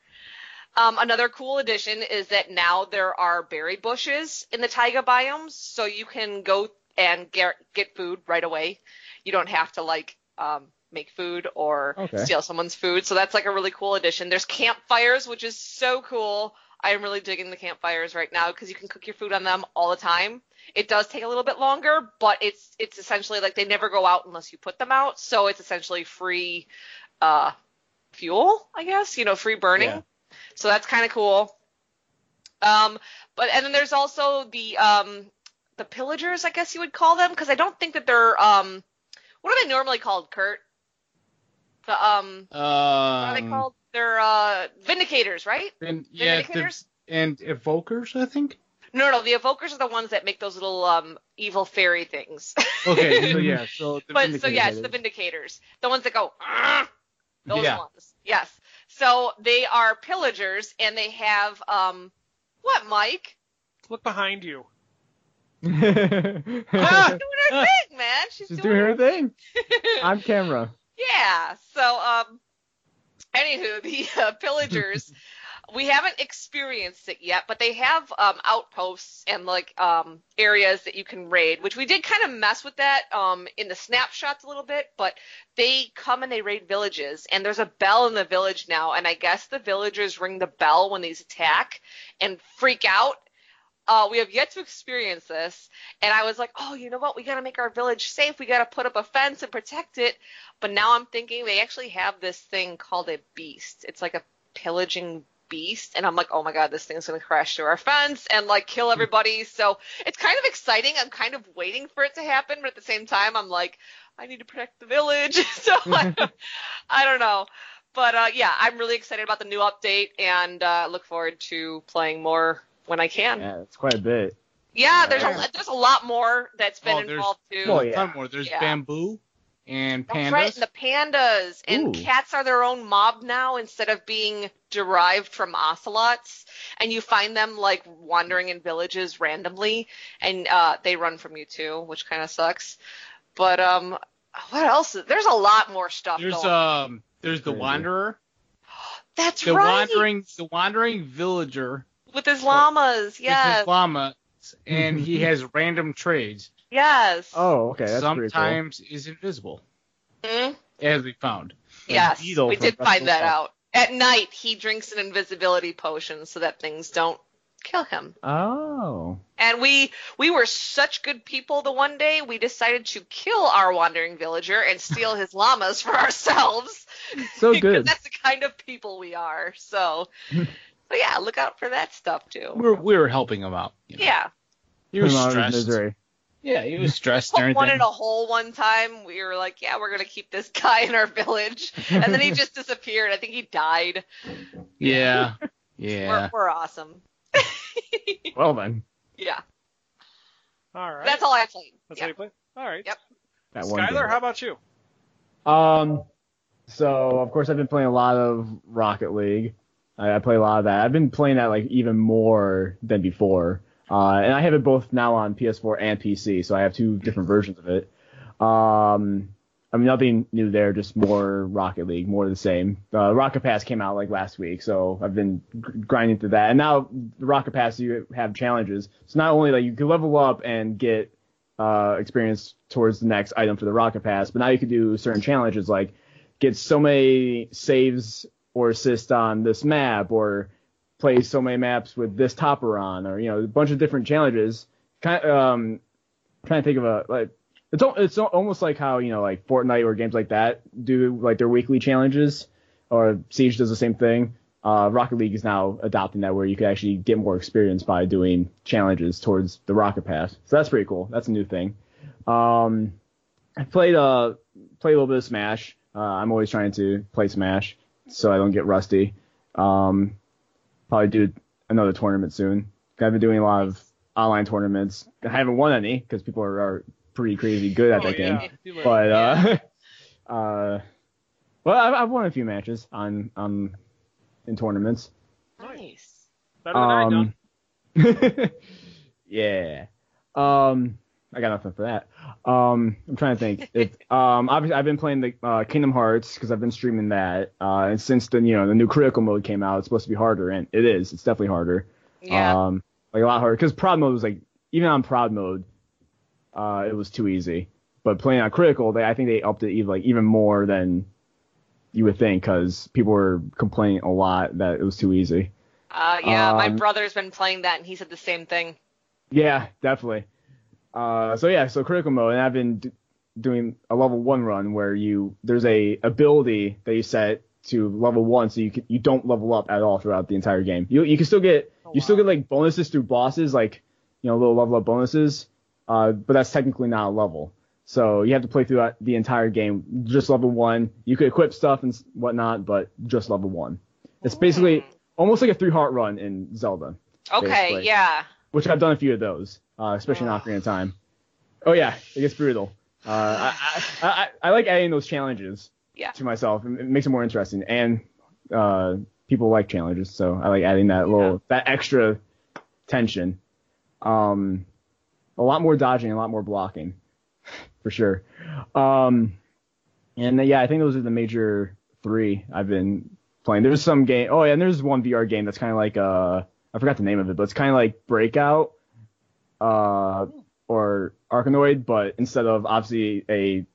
Another cool addition is that now there are berry bushes in the taiga biomes, so you can go and get food right away. You don't have to make food or steal someone's food. So that's like a really cool addition. There's campfires, which is so cool. I'm really digging the campfires right now because you can cook your food on them all the time. It does take a little bit longer, but it's essentially like they never go out unless you put them out. So it's essentially free fuel, I guess, free burning. Yeah. So that's kind of cool. And then there's also the pillagers, I guess you would call them, because I don't think that they're what are they normally called, Kurt? What are they called? They're vindicators, right? Vindicators and evokers, I think. No, the evokers are the ones that make those little evil fairy things. Okay, so yeah, so the it's the Vindicators, the ones that go. Those Yeah. ones, yes. So they are pillagers, and they have what, Mike? Look behind you. She's doing her thing, man. She's doing her thing. On camera. Yeah. So anywho, the pillagers. We haven't experienced it yet, but they have outposts and like areas that you can raid, which we did kind of mess with that in the snapshots a little bit, but they come and they raid villages, and there's a bell in the village now, and I guess the villagers ring the bell when these attack and freak out. We have yet to experience this, and I was like, oh, you know what? We got to make our village safe. We got to put up a fence and protect it. But now I'm thinking they actually have this thing called a beast. It's like a pillaging beast, and I'm like, oh my god, this thing's gonna crash through our fence and like kill everybody. So it's kind of exciting. I'm kind of waiting for it to happen, but at the same time I'm like, I need to protect the village. So I don't know, but yeah, I'm really excited about the new update, and look forward to playing more when I can. Yeah, it's quite a bit. Yeah, there's a lot more that's been involved too. Well, yeah. A ton more. There's bamboo and pandas. That's right, and the pandas. And Ooh. Cats are their own mob now instead of being derived from ocelots. And you find them, like, wandering in villages randomly, and they run from you, too, which kind of sucks. But what else? There's a lot more stuff going on. There's the Wanderer. That's right. The wandering villager. With his llamas, yes. With his llamas, and he has random trades. Yes. Oh, okay. That's Sometimes is invisible, as we found. Yes, we did find that out. At night, he drinks an invisibility potion so that things don't kill him. Oh. And we were such good people the one day, we decided to kill our wandering villager and steal his llamas for ourselves. So good. That's the kind of people we are. So yeah, look out for that stuff, too. We were helping him out. You know? Yeah. He was stressed. Yeah, he was stressed and everything. One in a hole one time. We were like, yeah, we're going to keep this guy in our village. And then he just disappeared. I think he died. Yeah. Yeah. We're awesome. Well, then. Yeah. All right. That's all I played. That's how you play? All right. Yep. Skyler, how about you? So, of course, I've been playing a lot of Rocket League. I play a lot of that. I've been playing that, like, even more than before. And I have it both now on PS4 and PC, so I have two different versions of it. I mean, nothing new there, just more Rocket League, more of the same. Rocket Pass came out like last week, so I've been grinding through that. And now the Rocket Pass, you have challenges. So not only like you can level up and get experience towards the next item for the Rocket Pass, but now you can do certain challenges like get so many saves or assists on this map, or play so many maps with this topper on, or, you know, a bunch of different challenges. Trying to think of it's almost like how, you know, like Fortnite or games like that do like their weekly challenges, or Siege does the same thing. Rocket League is now adopting that, where you can actually get more experience by doing challenges towards the Rocket Pass. So that's pretty cool. That's a new thing. I played a little bit of Smash. I'm always trying to play Smash so I don't get rusty. Probably do another tournament soon. I've been doing a lot of online tournaments. I haven't won any because people are pretty crazy good at that game. But well, I've won a few matches in tournaments. Nice. Better than I done. Yeah. I got nothing for that. I'm trying to think. Obviously, I've been playing the Kingdom Hearts because I've been streaming that. And since the new critical mode came out, it's supposed to be harder, and it is. It's definitely harder. Yeah. Like a lot harder, because prod mode was like, even on prod mode, it was too easy. But playing on critical, I think they upped it even more than you would think, because people were complaining a lot that it was too easy. Yeah, my brother's been playing that, and he said the same thing. Yeah, definitely. So critical mode, and I've been doing a level 1 run where there's a ability that you set to level 1, so you don't level up at all throughout the entire game. You can still get still get like bonuses through bosses, like, you know, little level up bonuses, but that's technically not a level. So you have to play through the entire game just level 1. You could equip stuff and whatnot, but just level 1. It's basically almost like a 3-heart run in Zelda. Okay, basically. yeah. which I've done a few of those, especially in Ocarina of Time. Oh yeah, it gets brutal. I like adding those challenges to myself. It makes it more interesting, and people like challenges, so I like adding that extra tension. A lot more dodging, a lot more blocking, for sure. And I think those are the major 3 I've been playing. There's some game. Oh yeah, and there's one VR game that's kind of like I forgot the name of it, but it's kind of like Breakout, or Arkanoid, but instead of obviously a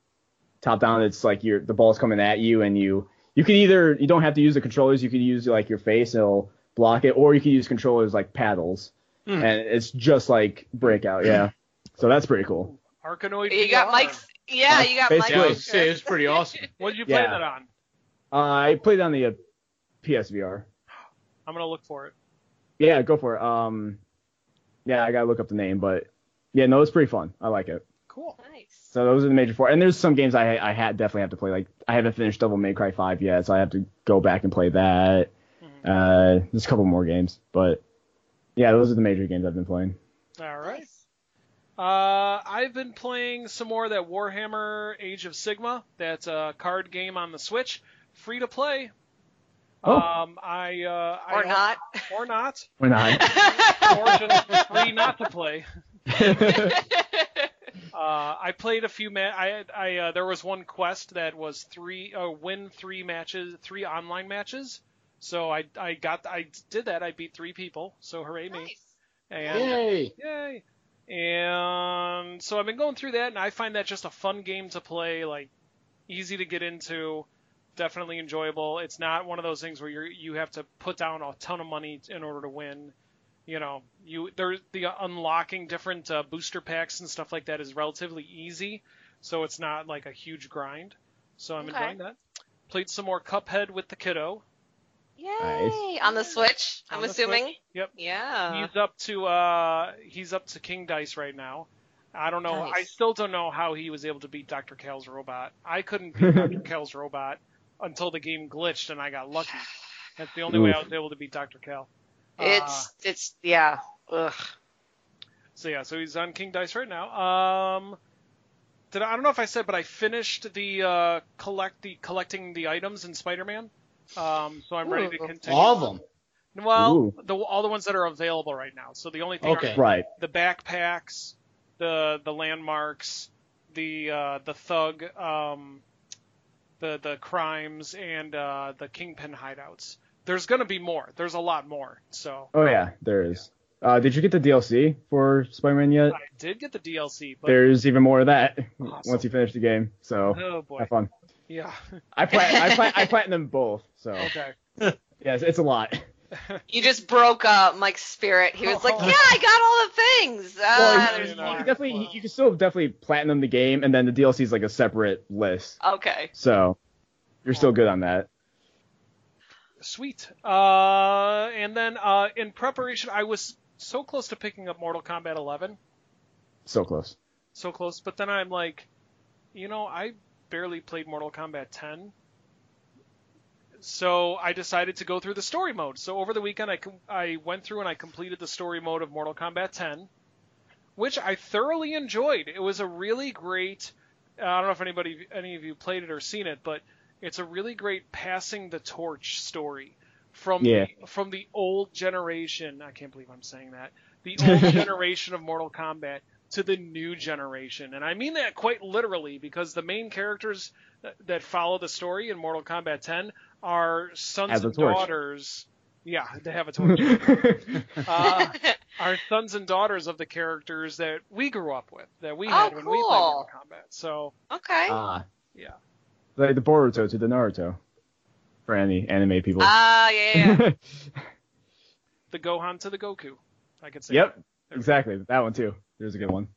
top down, it's like the ball's coming at you, and you can either, you don't have to use the controllers, you could use like your face, it'll block it, or you can use controllers like paddles, and it's just like Breakout, yeah. So that's pretty cool. Arkanoid. You got Mike's. Yeah, you got Mike's. Yeah, it's pretty awesome. What did you play that on? I played it on the PSVR. I'm gonna look for it. Yeah, go for it. Yeah, I gotta look up the name, but yeah, no, it's pretty fun. I like it. Cool. Nice. So those are the major 4, and there's some games I definitely have to play. Like I haven't finished Devil May Cry 5 yet, so I have to go back and play that. There's a couple more games, but yeah, those are the major games I've been playing. All right. I've been playing some more of that Warhammer Age of Sigma. That's a card game on the Switch, free to play. Oh. Or not. Or not. Or not. Or just free not to play. I played a few there was one quest that was win 3 matches, 3 online matches. So I did that. I beat 3 people. So hooray me. And, yay. And so I've been going through that, and I find that just a fun game to play, like easy to get into, definitely enjoyable. It's not one of those things where you have to put down a ton of money in order to win. You know, there's the unlocking different booster packs and stuff like that is relatively easy, so it's not like a huge grind. So I'm enjoying that. Played some more Cuphead with the kiddo. Yay! Nice. On the Switch, I'm assuming. Switch. Yep. Yeah. He's up to King Dice right now. I don't know. Nice. I still don't know how he was able to beat Dr. Cal's robot. I couldn't beat Dr. Cal's robot until the game glitched and I got lucky. That's the only way I was able to beat Dr. Cal. Yeah. Ugh. So he's on King Dice right now. I don't know if I said, but I finished the collecting the items in Spider-Man. So I'm ready to continue. All of them. Well, all the ones that are available right now. So the only thing are the backpacks, the landmarks, the thug, the crimes, and the Kingpin hideouts. There's gonna be more. There's a lot more. So. Oh yeah, there is. Did you get the DLC for Spider-Man yet? I did get the DLC, but there's even more of that once you finish the game. So have fun. Yeah. I platinum both. So. Okay. Yes, it's a lot. You just broke Mike's spirit. He was like, "Yeah, I got all the things." You can still definitely platinum the game, and then the DLC is like a separate list. Okay. So you're still good on that. Sweet. And then in preparation, I was so close to picking up Mortal Kombat 11. So close. So close, but then I'm like, I barely played Mortal Kombat 10. So I decided to go through the story mode. So over the weekend, I went through and I completed the story mode of Mortal Kombat 10, which I thoroughly enjoyed. It was a really great. I don't know if any of you played it or seen it, but it's a really great passing the torch story from the old generation. I can't believe I'm saying that. The old generation of Mortal Kombat to the new generation. And I mean that quite literally, because the main characters that follow the story in Mortal Kombat 10 are sons and daughters. Yeah, they have a torch. Are sons and daughters of the characters that we grew up with, that we had when we played Mortal Kombat. So okay. Yeah. Like the Boruto to the Naruto, for any anime people. Yeah. The Gohan to the Goku, I could say. Yep, exactly. That one too. There's a good one.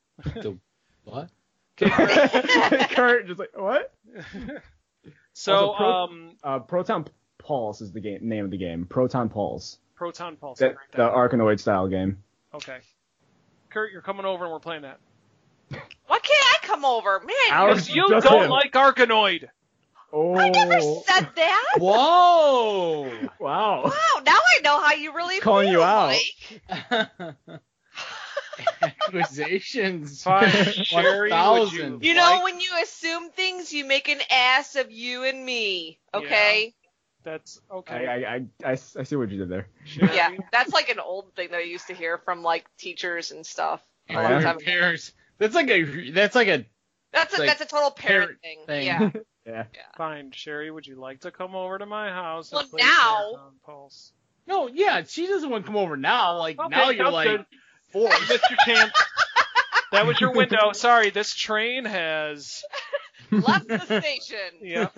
What? Kurt just like, what? So, also, Proton Pulse is the name of the game. Proton Pulse. Proton Pulse. The Arkanoid style game. Okay. Kurt, you're coming over and we're playing that. Why can't I come over? Man, because you don't like Arkanoid. Oh. I never said that. Whoa. Wow. Wow, now I know how you really calling feel, you out. Mike. Accusations. Fine, Sherry, would you 1,000. You know, when you assume things, you make an ass of you and me. Okay. That's okay. I see what you did there. Sherry? Yeah, that's like an old thing that I used to hear from like teachers and stuff. A long yeah? time ago. Parents. That's like a That's a total parent thing. Yeah. Yeah. Fine, Sherry, would you like to come over to my house? And Well, play now- Marathon Pulse? No, yeah, she doesn't want to come over now. Like Okay, now you're sounds like good. forced. You missed your chance. That was your window. Sorry, this train has. Left the station. Yeah.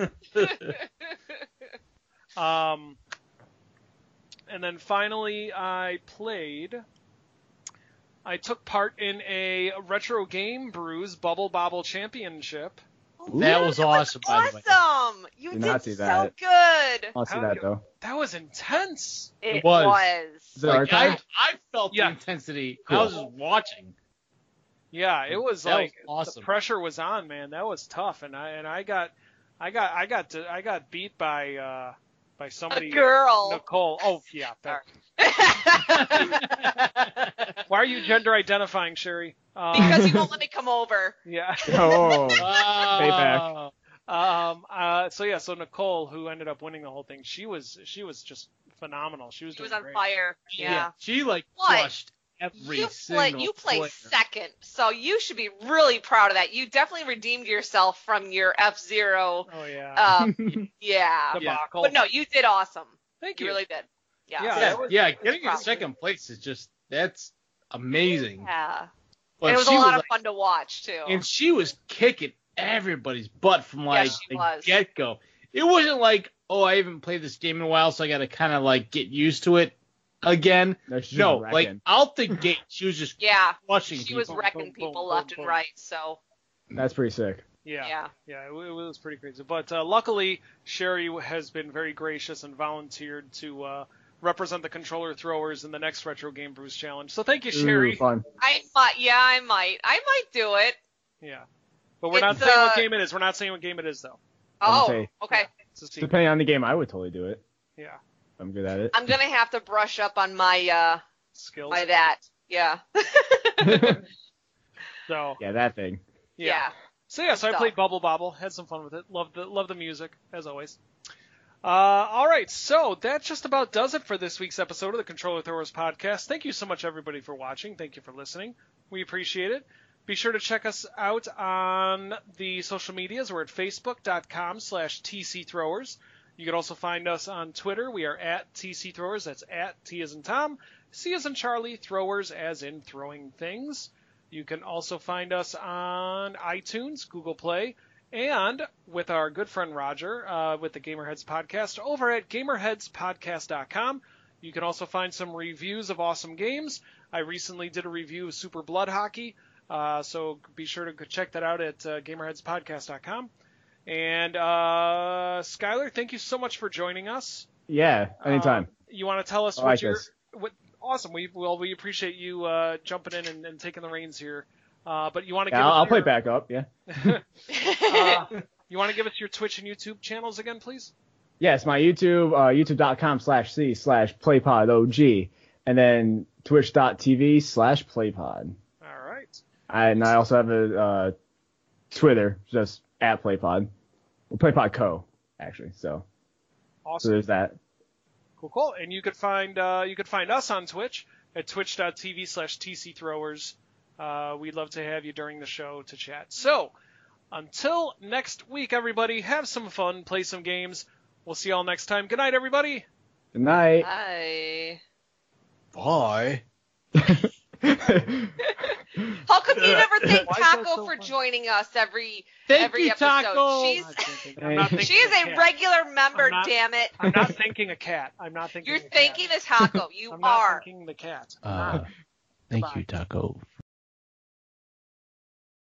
And then finally, I took part in a Retro Game Brews Bubble Bobble Championship. That was awesome, by the way. Awesome. You Did did not see so that. good. I'll see that though. That was intense. It was. Is it Like, archived? I felt Yeah. the intensity. Cool. I was just watching. Yeah, it was That like was awesome. the pressure was on, man. That was tough, and I got beat by somebody. A girl. Nicole. Oh yeah. Sorry. Why are you gender identifying, Sherry? Because you won't let me come over. Yeah. Oh. Wow. So Nicole, who ended up winning the whole thing, she was just phenomenal. She was She was doing on great. fire. Yeah. She like What? crushed every single You play player. second, so you should be really proud of that. You definitely redeemed yourself from your F-Zero. Oh yeah. Yeah. Debacle. But no, you did awesome. Thank You you. really did. Yeah. Yeah, so Yeah, that was- yeah, getting in proud. second place is just that's amazing. Yeah. But And it was a she lot of like- fun to watch too. And she was kicking everybody's butt from like she the was. get go. It wasn't like, oh, I haven't played this game in a while, so I got to kind of like get used to it again. No, she's No, just like wrecking. out the gate, she was just yeah. crushing She was people. wrecking boom, people boom, left boom, and boom. right. So That's pretty sick. Yeah, it was pretty crazy. But luckily, Sherry has been very gracious and volunteered to represent the controller throwers in the next Retro Game Brews Challenge. So thank you, Sherry. Ooh, fun. I might do it. Yeah. But we're not It's, saying what game it is. We're not saying what game it is, though. Oh, say- okay. It's a secret. Depending on the game, I would totally do it. Yeah. I'm good at it. I'm gonna have to brush up on my Skills. my that. Yeah. So, Yeah, that thing. yeah. So I Stuff. played Bubble Bobble, had some fun with it. Love the music as always. All right, so that just about does it for this week's episode of the Controller Throwers podcast. Thank you so much, everybody, for watching. Thank you for listening. We appreciate it. Be sure to check us out on the social medias. We're at facebook.com/TCThrowers. You can also find us on Twitter. We are at TCThrowers. That's at T as in Tom, C as in Charlie, Throwers as in throwing things. You can also find us on iTunes, Google Play, and with our good friend Roger with the Gamerheads Podcast over at gamerheadspodcast.com. You can also find some reviews of awesome games. I recently did a review of Super Blood Hockey, so be sure to go check that out at gamerheadspodcast.com. And Skyler, thank you so much for joining us. Yeah, anytime. You want to tell us I what like your this. awesome? We appreciate you jumping in and taking the reins here. But you want to Yeah, give us I'll play your, back up. Yeah. you want to give us your Twitch and YouTube channels again, please? Yes, my YouTube, youtube.com/c/playpodog, and then twitch.tv/playpod. All right. And I also have a Twitter, just at playpod. Well, playpodco, actually. So Awesome. there's that. Cool. And you could find us on Twitch at twitch.tv/tcthrowers. We'd love to have you during the show to chat. So until next week, everybody, have some fun, play some games. We'll see y'all next time. Good night, everybody. Good night. Bye. Bye. How come you never thank Why is that Taco so for funny? joining us every Thank you, episode? Taco. I'm not thinking She is a cat. regular member, I'm not- damn it. I'm not thinking a cat. I'm not thinking You're a cat. thinking as Taco. You I'm not are. thinking the cat. Thank Goodbye. you, Taco,